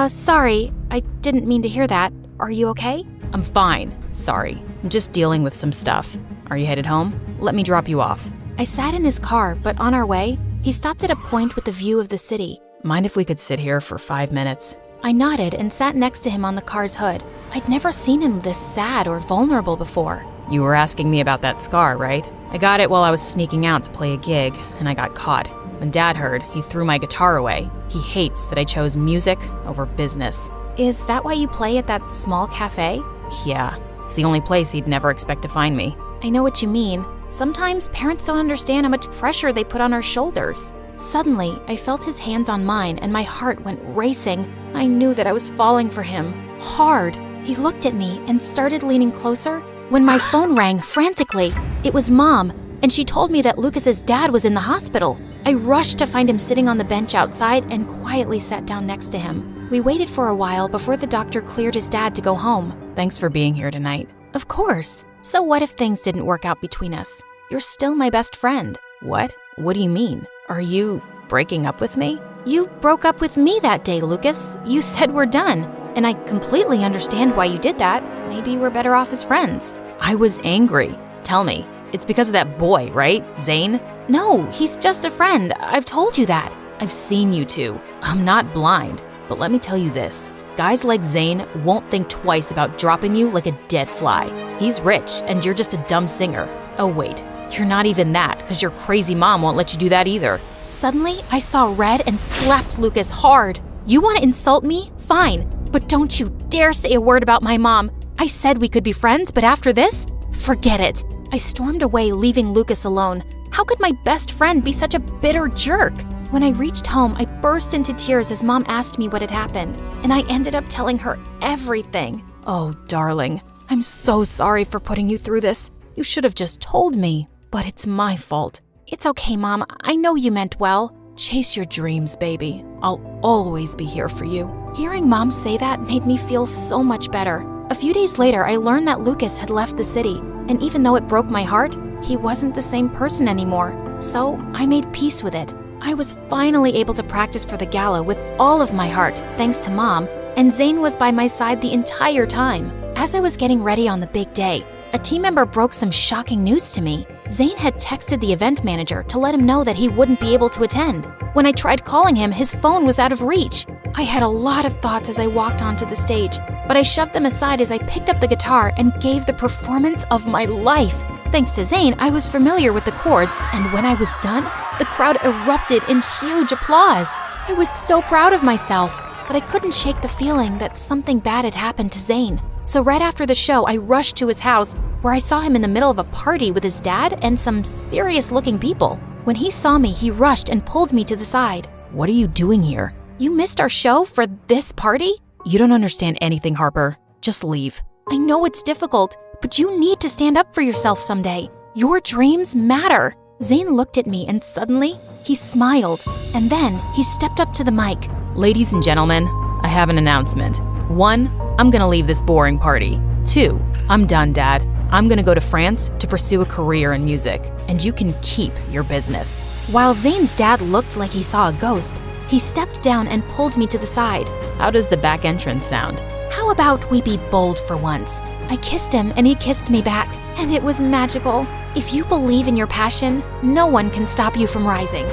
Sorry, I didn't mean to hear that. Are you okay? I'm fine. Sorry. I'm just dealing with some stuff. Are you headed home? Let me drop you off. I sat in his car, but on our way, he stopped at a point with a view of the city. Mind if we could sit here for 5 minutes? I nodded and sat next to him on the car's hood. I'd never seen him this sad or vulnerable before. You were asking me about that scar, right? I got it while I was sneaking out to play a gig, and I got caught. When Dad heard, he threw my guitar away. He hates that I chose music over business. Is that why you play at that small cafe? Yeah, it's the only place he'd never expect to find me. I know what you mean. Sometimes parents don't understand how much pressure they put on our shoulders. Suddenly, I felt his hands on mine and my heart went racing. I knew that I was falling for him. Hard. He looked at me and started leaning closer when my phone rang frantically. It was Mom, and she told me that Lucas's dad was in the hospital. I rushed to find him sitting on the bench outside and quietly sat down next to him. We waited for a while before the doctor cleared his dad to go home. Thanks for being here tonight. Of course. So what if things didn't work out between us? You're still my best friend. What? What do you mean? Are you breaking up with me? You broke up with me that day, Lucas. You said we're done. And I completely understand why you did that. Maybe we're better off as friends. I was angry. Tell me, it's because of that boy, right? Zane? No, he's just a friend. I've told you that. I've seen you two. I'm not blind. But let me tell you this. Guys like Zane won't think twice about dropping you like a dead fly. He's rich, and you're just a dumb singer. Oh wait, you're not even that, because your crazy mom won't let you do that either. Suddenly, I saw red and slapped Lucas hard. You want to insult me? Fine, but don't you dare say a word about my mom. I said we could be friends, but after this, forget it. I stormed away, leaving Lucas alone. How could my best friend be such a bitter jerk? When I reached home, I burst into tears as Mom asked me what had happened, and I ended up telling her everything. Oh, darling, I'm so sorry for putting you through this. You should have just told me, but it's my fault. It's okay, Mom. I know you meant well. Chase your dreams, baby. I'll always be here for you. Hearing Mom say that made me feel so much better. A few days later, I learned that Lucas had left the city, and even though it broke my heart, he wasn't the same person anymore. So I made peace with it. I was finally able to practice for the gala with all of my heart, thanks to Mom, and Zane was by my side the entire time. As I was getting ready on the big day, a team member broke some shocking news to me. Zane had texted the event manager to let him know that he wouldn't be able to attend. When I tried calling him, his phone was out of reach. I had a lot of thoughts as I walked onto the stage, but I shoved them aside as I picked up the guitar and gave the performance of my life. Thanks to Zane, I was familiar with the chords, and when I was done, the crowd erupted in huge applause. I was so proud of myself, but I couldn't shake the feeling that something bad had happened to Zane. So right after the show, I rushed to his house, where I saw him in the middle of a party with his dad and some serious-looking people. When he saw me, he rushed and pulled me to the side. What are you doing here? You missed our show for this party? You don't understand anything, Harper. Just leave. I know it's difficult, but you need to stand up for yourself someday. Your dreams matter. Zane looked at me and suddenly, he smiled, and then he stepped up to the mic. Ladies and gentlemen, I have an announcement. 1, I'm gonna leave this boring party. 2, I'm done, Dad. I'm gonna go to France to pursue a career in music, and you can keep your business. While Zane's dad looked like he saw a ghost, he stepped down and pulled me to the side. How does the back entrance sound? How about we be bold for once? I kissed him and he kissed me back, and it was magical. If you believe in your passion, no one can stop you from rising.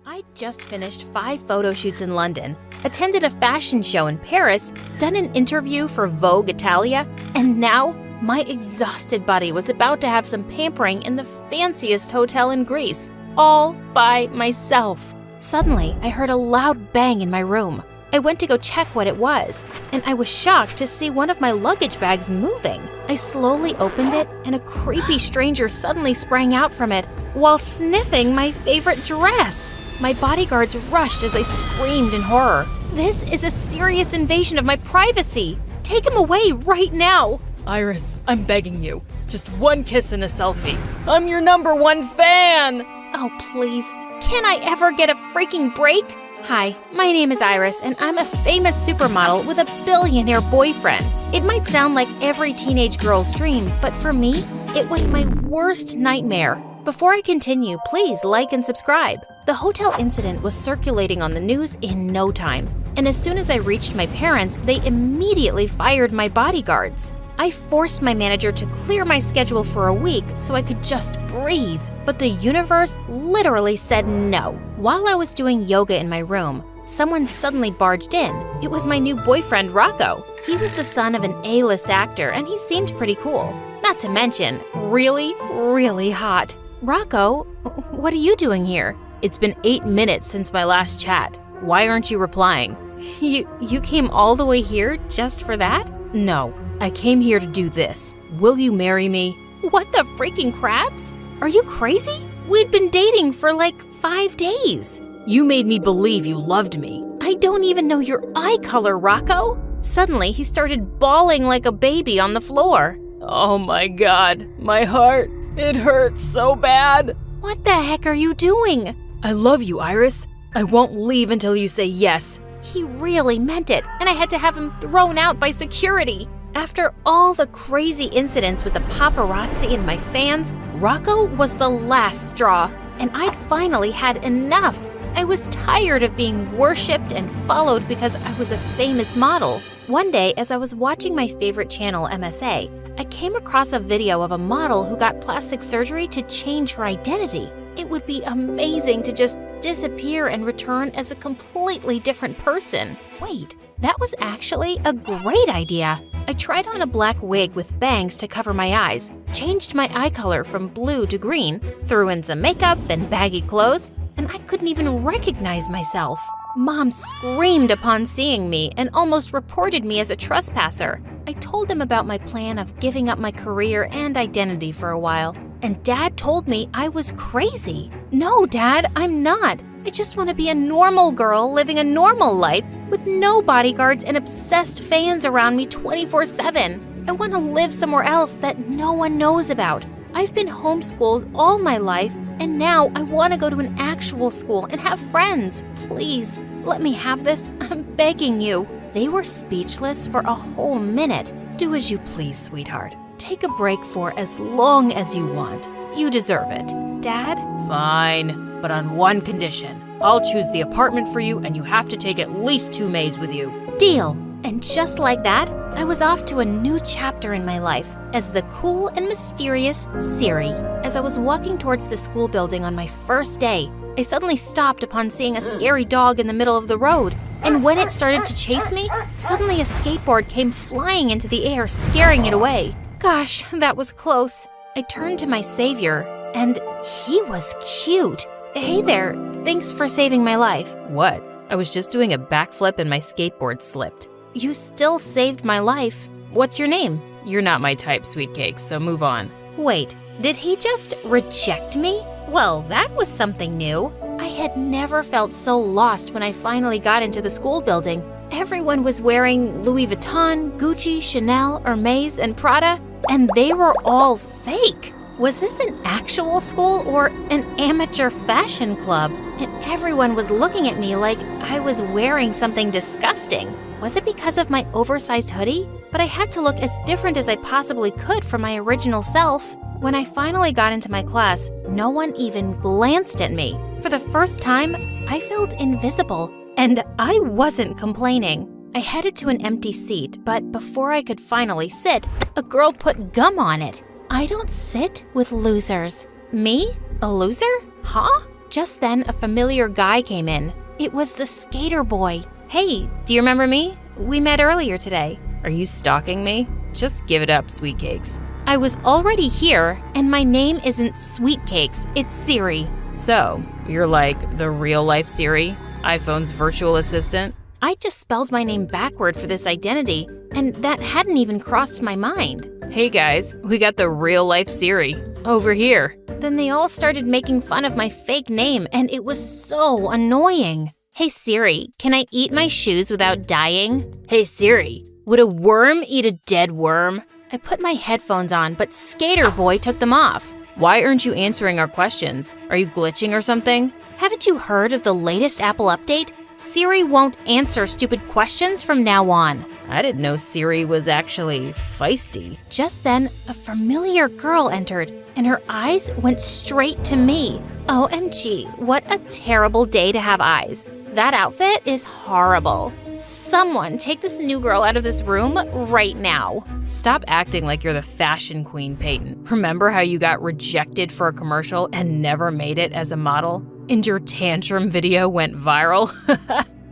I just finished 5 photo shoots in London, attended a fashion show in Paris, done an interview for Vogue Italia, and now my exhausted body was about to have some pampering in the fanciest hotel in Greece, all by myself. Suddenly, I heard a loud bang in my room. I went to go check what it was, and I was shocked to see one of my luggage bags moving. I slowly opened it, and a creepy stranger suddenly sprang out from it while sniffing my favorite dress. My bodyguards rushed as I screamed in horror. This is a serious invasion of my privacy. Take him away right now. Iris, I'm begging you. Just one kiss and a selfie. I'm your #1 fan! Oh, please. Can I ever get a freaking break? Hi, my name is Iris, and I'm a famous supermodel with a billionaire boyfriend. It might sound like every teenage girl's dream, but for me, it was my worst nightmare. Before I continue, please like and subscribe. The hotel incident was circulating on the news in no time, and as soon as I reached my parents, they immediately fired my bodyguards. I forced my manager to clear my schedule for a week so I could just breathe, but the universe literally said no. While I was doing yoga in my room, someone suddenly barged in. It was my new boyfriend, Rocco. He was the son of an A-list actor, and he seemed pretty cool. Not to mention, really, really hot. Rocco, what are you doing here? It's been 8 minutes since my last chat. Why aren't you replying? You came all the way here just for that? No, I came here to do this. Will you marry me? What the freaking craps? Are you crazy? We'd been dating for like 5 days. You made me believe you loved me. I don't even know your eye color, Rocco. Suddenly, he started bawling like a baby on the floor. Oh my God, my heart, it hurts so bad. What the heck are you doing? I love you, Iris. I won't leave until you say yes. He really meant it, and I had to have him thrown out by security. After all the crazy incidents with the paparazzi and my fans, Rocco was the last straw, and I'd finally had enough. I was tired of being worshipped and followed because I was a famous model. One day, as I was watching my favorite channel, MSA, I came across a video of a model who got plastic surgery to change her identity. It would be amazing to just disappear and return as a completely different person. Wait, that was actually a great idea. I tried on a black wig with bangs to cover my eyes, changed my eye color from blue to green, threw in some makeup and baggy clothes, and I couldn't even recognize myself. Mom screamed upon seeing me and almost reported me as a trespasser. I told them about my plan of giving up my career and identity for a while, and Dad told me I was crazy. No, Dad, I'm not. I just want to be a normal girl living a normal life with no bodyguards and obsessed fans around me 24/7. I want to live somewhere else that no one knows about. I've been homeschooled all my life, and now I want to go to an actual school and have friends. Please, let me have this. I'm begging you." They were speechless for a whole minute. Do as you please, sweetheart. Take a break for as long as you want. You deserve it. Dad? Fine, but on one condition. I'll choose the apartment for you, and you have to take at least 2 maids with you. Deal. And just like that, I was off to a new chapter in my life as the cool and mysterious Siri. As I was walking towards the school building on my first day, I suddenly stopped upon seeing a scary dog in the middle of the road. And when it started to chase me, suddenly a skateboard came flying into the air, scaring it away. Gosh, that was close. I turned to my savior, and he was cute. Hey there, thanks for saving my life. What? I was just doing a backflip and my skateboard slipped. You still saved my life. What's your name? You're not my type, sweet cakes, so move on. Wait, did he just reject me? Well, that was something new. I had never felt so lost when I finally got into the school building. Everyone was wearing Louis Vuitton, Gucci, Chanel, Hermes, and Prada, and they were all fake. Was this an actual school or an amateur fashion club? And everyone was looking at me like I was wearing something disgusting. Was it because of my oversized hoodie? But I had to look as different as I possibly could from my original self. When I finally got into my class, no one even glanced at me. For the first time, I felt invisible, and I wasn't complaining. I headed to an empty seat, but before I could finally sit, a girl put gum on it. I don't sit with losers. Me? A loser? Huh? Just then, a familiar guy came in. It was the skater boy. Hey, do you remember me? We met earlier today. Are you stalking me? Just give it up, sweet cakes. I was already here, and my name isn't Sweet Cakes, it's Siri. So, you're like the real-life Siri? iPhone's virtual assistant? I just spelled my name backward for this identity, and that hadn't even crossed my mind. Hey guys, we got the real-life Siri. Over here. Then they all started making fun of my fake name, and it was so annoying. Hey Siri, can I eat my shoes without dying? Hey Siri, would a worm eat a dead worm? I put my headphones on, but Skater Boy took them off. Why aren't you answering our questions? Are you glitching or something? Haven't you heard of the latest Apple update? Siri won't answer stupid questions from now on. I didn't know Siri was actually feisty. Just then, a familiar girl entered, and her eyes went straight to me. OMG, what a terrible day to have eyes. That outfit is horrible. Someone take this new girl out of this room right now. Stop acting like you're the fashion queen, Peyton. Remember how you got rejected for a commercial and never made it as a model? And your tantrum video went viral?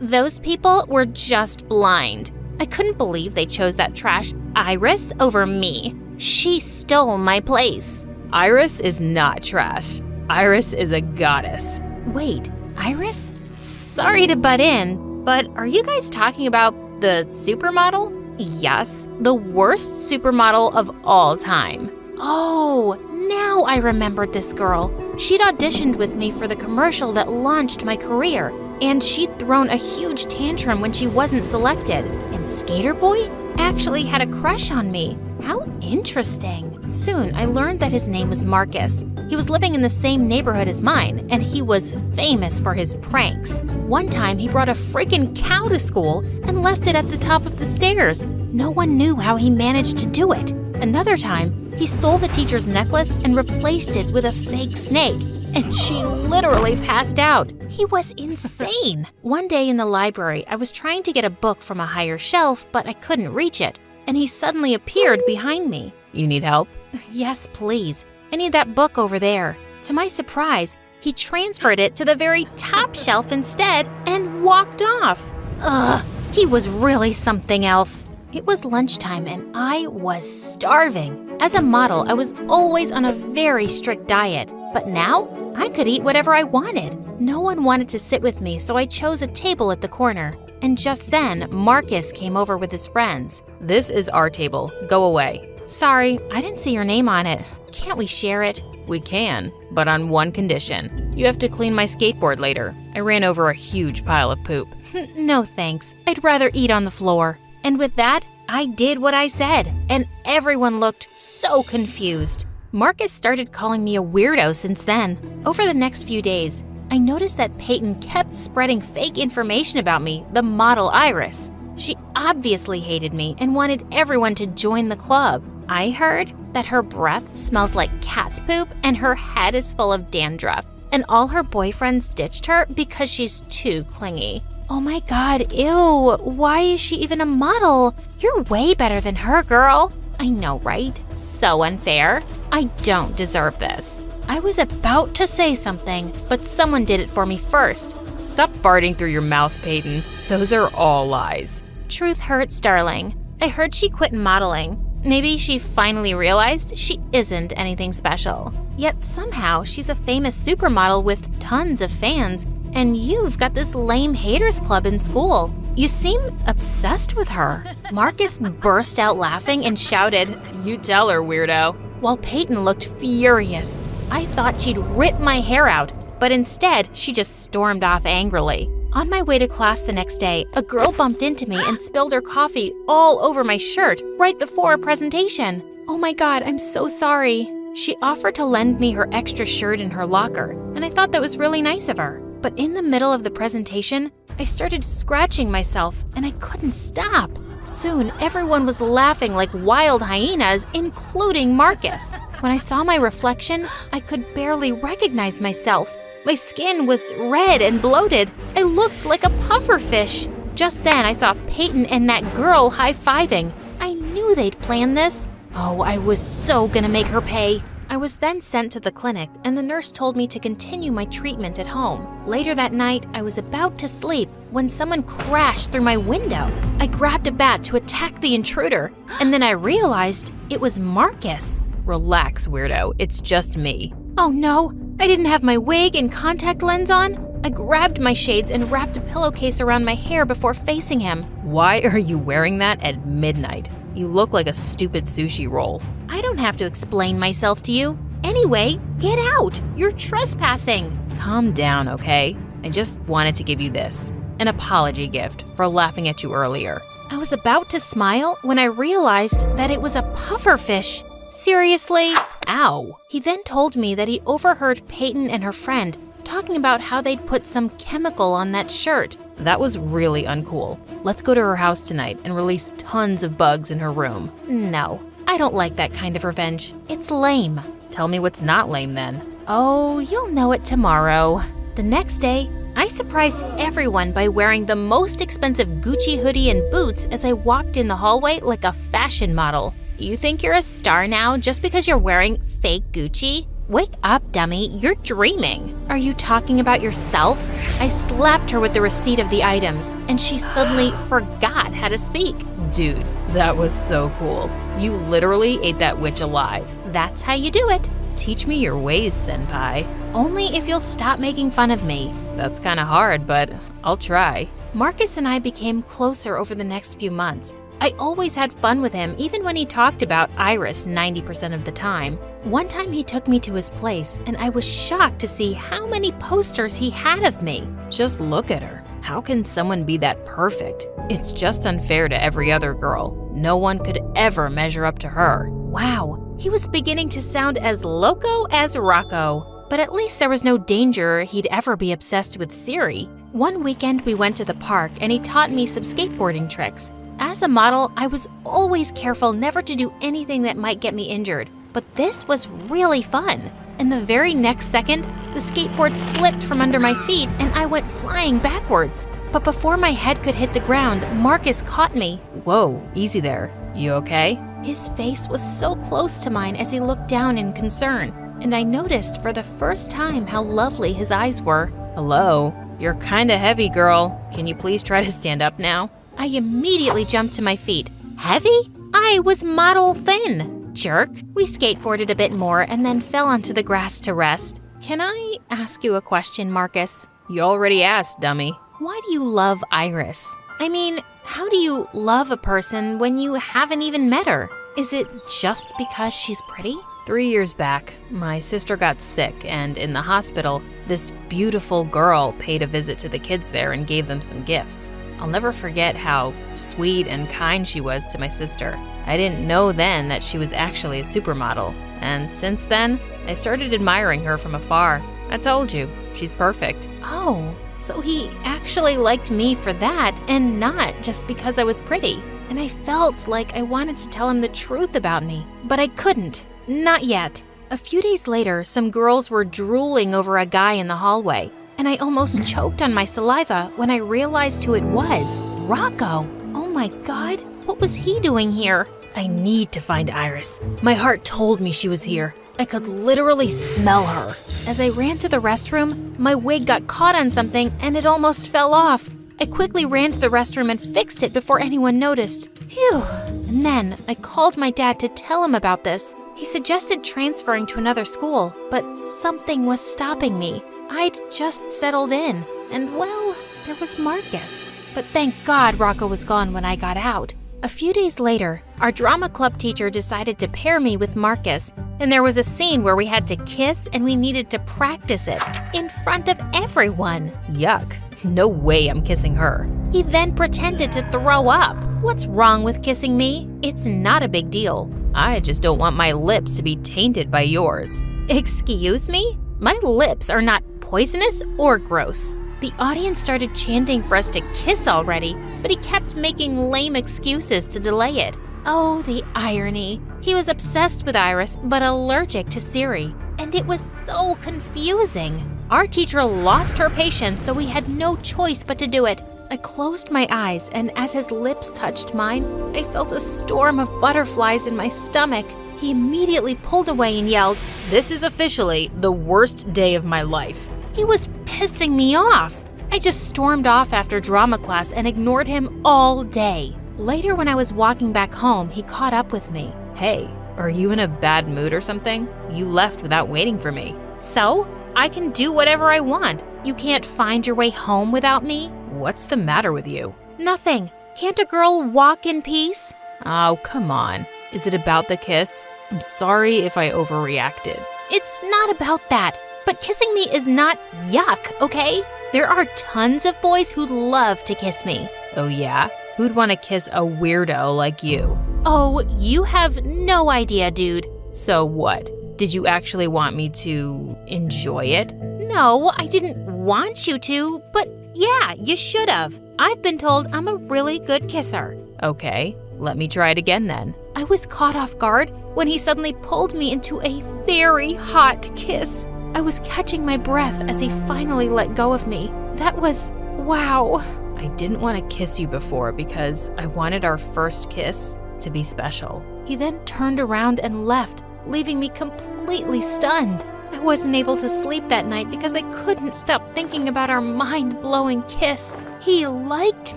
Those people were just blind. I couldn't believe they chose that trash Iris over me. She stole my place. Iris is not trash. Iris is a goddess. Wait, Iris? Sorry to butt in, but are you guys talking about the supermodel? Yes, the worst supermodel of all time. Oh, now I remembered this girl. She'd auditioned with me for the commercial that launched my career, and she'd thrown a huge tantrum when she wasn't selected. And Skater Boy actually had a crush on me. How interesting. Soon, I learned that his name was Marcus. He was living in the same neighborhood as mine, and he was famous for his pranks. One time, he brought a freaking cow to school and left it at the top of the stairs. No one knew how he managed to do it. Another time, he stole the teacher's necklace and replaced it with a fake snake, and she literally passed out. He was insane. One day in the library, I was trying to get a book from a higher shelf, but I couldn't reach it, and he suddenly appeared behind me. You need help? Yes, please. I need that book over there. To my surprise, he transferred it to the very top shelf instead and walked off. Ugh, he was really something else. It was lunchtime and I was starving. As a model, I was always on a very strict diet, but now I could eat whatever I wanted. No one wanted to sit with me, so I chose a table at the corner. And just then, Marcus came over with his friends. This is our table. Go away. Sorry, I didn't see your name on it. Can't we share it? We can, but on one condition. You have to clean my skateboard later. I ran over a huge pile of poop. No thanks. I'd rather eat on the floor. And with that, I did what I said, and everyone looked so confused. Marcus started calling me a weirdo since then. Over the next few days, I noticed that Peyton kept spreading fake information about me, the model Iris. She obviously hated me and wanted everyone to join the club. I heard that her breath smells like cat's poop and her head is full of dandruff, and all her boyfriends ditched her because she's too clingy. Oh my god, ew, why is she even a model? You're way better than her, girl. I know, right? So unfair. I don't deserve this. I was about to say something, but someone did it for me first. Stop farting through your mouth, Peyton. Those are all lies. Truth hurts, darling. I heard she quit modeling. Maybe she finally realized she isn't anything special. Yet somehow she's a famous supermodel with tons of fans, and you've got this lame haters club in school. You seem obsessed with her. Marcus burst out laughing and shouted, You tell her, weirdo. While Peyton looked furious. I thought she'd rip my hair out, but instead she just stormed off angrily. On my way to class the next day, a girl bumped into me and spilled her coffee all over my shirt right before a presentation. Oh my god, I'm so sorry. She offered to lend me her extra shirt in her locker, and I thought that was really nice of her. But in the middle of the presentation, I started scratching myself, and I couldn't stop. Soon, everyone was laughing like wild hyenas, including Marcus. When I saw my reflection, I could barely recognize myself. My skin was red and bloated. I looked like a pufferfish. Just then, I saw Peyton and that girl high-fiving. I knew they'd planned this. Oh, I was so gonna make her pay. I was then sent to the clinic, and the nurse told me to continue my treatment at home. Later that night, I was about to sleep when someone crashed through my window. I grabbed a bat to attack the intruder, and then I realized it was Marcus. Relax, weirdo. It's just me. Oh no, I didn't have my wig and contact lens on. I grabbed my shades and wrapped a pillowcase around my hair before facing him. Why are you wearing that at midnight? You look like a stupid sushi roll. I don't have to explain myself to you. Anyway, get out! You're trespassing! Calm down, okay? I just wanted to give you this. An apology gift for laughing at you earlier. I was about to smile when I realized that it was a pufferfish. Seriously? Ow! He then told me that he overheard Peyton and her friend talking about how they'd put some chemical on that shirt. That was really uncool. Let's go to her house tonight and release tons of bugs in her room. No, I don't like that kind of revenge. It's lame. Tell me what's not lame then. Oh, you'll know it tomorrow. The next day, I surprised everyone by wearing the most expensive Gucci hoodie and boots as I walked in the hallway like a fashion model. You think you're a star now just because you're wearing fake Gucci? Wake up, dummy, you're dreaming. Are you talking about yourself? I slapped her with the receipt of the items, and she suddenly forgot how to speak. Dude, that was so cool. You literally ate that witch alive. That's how you do it. Teach me your ways, senpai. Only if you'll stop making fun of me. That's kinda hard, but I'll try. Marcus and I became closer over the next few months. I always had fun with him, even when he talked about Iris 90% of the time. One time he took me to his place, and I was shocked to see how many posters he had of me. Just look at her. How can someone be that perfect? It's just unfair to every other girl. No one could ever measure up to her. Wow, he was beginning to sound as loco as Rocco. But at least there was no danger he'd ever be obsessed with Siri. One weekend we went to the park, and he taught me some skateboarding tricks. As a model, I was always careful never to do anything that might get me injured, but this was really fun. And the very next second, the skateboard slipped from under my feet and I went flying backwards. But before my head could hit the ground, Marcus caught me. Whoa, easy there. You okay? His face was so close to mine as he looked down in concern, and I noticed for the first time how lovely his eyes were. Hello? You're kinda heavy, girl. Can you please try to stand up now? I immediately jumped to my feet. Heavy? I was model thin. Jerk. We skateboarded a bit more and then fell onto the grass to rest. Can I ask you a question, Marcus? You already asked, dummy. Why do you love Iris? I mean, how do you love a person when you haven't even met her? Is it just because she's pretty? 3 years back, my sister got sick, and in the hospital, this beautiful girl paid a visit to the kids there and gave them some gifts. I'll never forget how sweet and kind she was to my sister. I didn't know then that she was actually a supermodel, and since then, I started admiring her from afar. I told you, she's perfect. Oh, so he actually liked me for that and not just because I was pretty. And I felt like I wanted to tell him the truth about me, but I couldn't. Not yet. A few days later, some girls were drooling over a guy in the hallway, and I almost choked on my saliva when I realized who it was. Rocco! Oh my God, what was he doing here? I need to find Iris. My heart told me she was here. I could literally smell her. As I ran to the restroom, my wig got caught on something and it almost fell off. I quickly ran to the restroom and fixed it before anyone noticed. Phew! And then I called my dad to tell him about this. He suggested transferring to another school, but something was stopping me. I'd just settled in, and well, there was Marcus. But thank God Rocco was gone when I got out. A few days later, our drama club teacher decided to pair me with Marcus, and there was a scene where we had to kiss and we needed to practice it in front of everyone. Yuck. No way I'm kissing her. He then pretended to throw up. What's wrong with kissing me? It's not a big deal. I just don't want my lips to be tainted by yours. Excuse me? My lips are not poisonous or gross. The audience started chanting for us to kiss already, but he kept making lame excuses to delay it. Oh, the irony. He was obsessed with Iris, but allergic to Siri. And it was so confusing. Our teacher lost her patience, so we had no choice but to do it. I closed my eyes, and as his lips touched mine, I felt a storm of butterflies in my stomach. He immediately pulled away and yelled, "This is officially the worst day of my life." He was pissing me off. I just stormed off after drama class and ignored him all day. Later, when I was walking back home, he caught up with me. Hey, are you in a bad mood or something? You left without waiting for me. So? I can do whatever I want. You can't find your way home without me? What's the matter with you? Nothing. Can't a girl walk in peace? Oh, come on. Is it about the kiss? I'm sorry if I overreacted. It's not about that. But kissing me is not yuck, okay? There are tons of boys who'd love to kiss me. Oh yeah? Who'd want to kiss a weirdo like you? Oh, you have no idea, dude. So what? Did you actually want me to enjoy it? No, I didn't want you to, but yeah, you should have. I've been told I'm a really good kisser. Okay, let me try it again then. I was caught off guard when he suddenly pulled me into a very hot kiss. I was catching my breath as he finally let go of me. That was, wow. I didn't want to kiss you before because I wanted our first kiss to be special. He then turned around and left, leaving me completely stunned. I wasn't able to sleep that night because I couldn't stop thinking about our mind-blowing kiss. He liked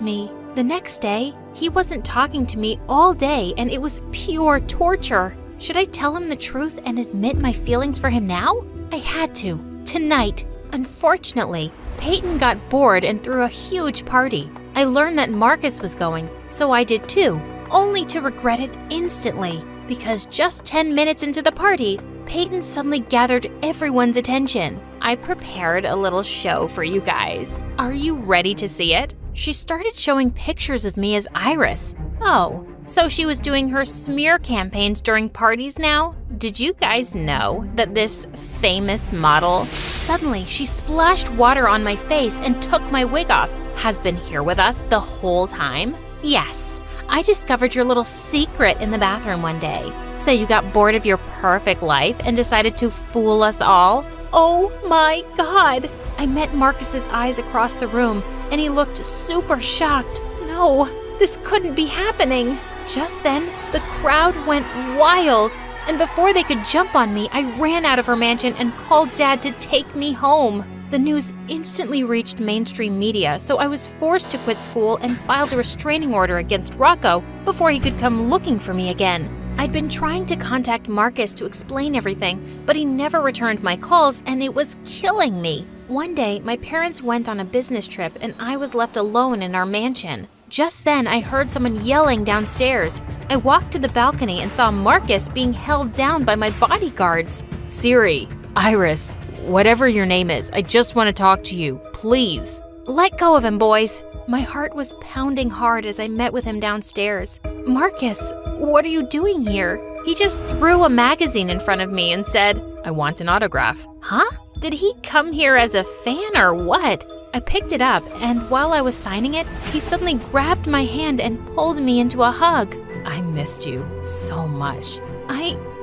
me. The next day, he wasn't talking to me all day, and it was pure torture. Should I tell him the truth and admit my feelings for him now? I had to, tonight. Unfortunately, Peyton got bored and threw a huge party. I learned that Marcus was going, so I did too, only to regret it instantly. Because just 10 minutes into the party, Peyton suddenly gathered everyone's attention. I prepared a little show for you guys. Are you ready to see it? She started showing pictures of me as Iris. Oh, so she was doing her smear campaigns during parties now? Did you guys know that this famous model, suddenly she splashed water on my face and took my wig off, has been here with us the whole time? Yes, I discovered your little secret in the bathroom one day. So you got bored of your perfect life and decided to fool us all? Oh my God! I met Marcus's eyes across the room and he looked super shocked. No, this couldn't be happening. Just then, the crowd went wild. And before they could jump on me, I ran out of her mansion and called Dad to take me home. The news instantly reached mainstream media, so I was forced to quit school and filed a restraining order against Rocco before he could come looking for me again. I'd been trying to contact Marcus to explain everything, but he never returned my calls and it was killing me. One day, my parents went on a business trip and I was left alone in our mansion. Just then, I heard someone yelling downstairs. I walked to the balcony and saw Marcus being held down by my bodyguards. Siri, Iris, whatever your name is, I just want to talk to you, please. Let go of him, boys. My heart was pounding hard as I met with him downstairs. "Marcus, what are you doing here?" He just threw a magazine in front of me and said, "I want an autograph." "Huh? Did he come here as a fan or what?" I picked it up, and while I was signing it, he suddenly grabbed my hand and pulled me into a hug. I missed you so much.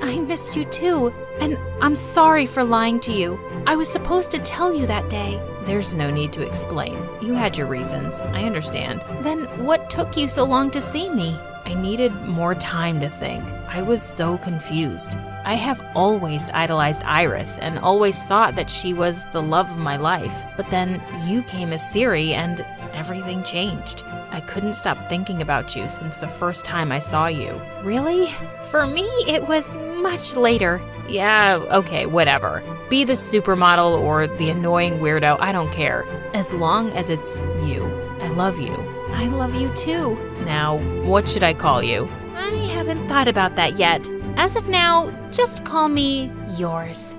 I missed you too, and I'm sorry for lying to you. I was supposed to tell you that day. There's no need to explain. You had your reasons. I understand. Then what took you so long to see me? I needed more time to think. I was so confused. I have always idolized Iris and always thought that she was the love of my life. But then you came as Siri and everything changed. I couldn't stop thinking about you since the first time I saw you. Really? For me, it was much later. Yeah, okay, whatever. Be the supermodel or the annoying weirdo, I don't care. As long as it's you. I love you. I love you too. Now, what should I call you? I haven't thought about that yet. As of now, just call me yours.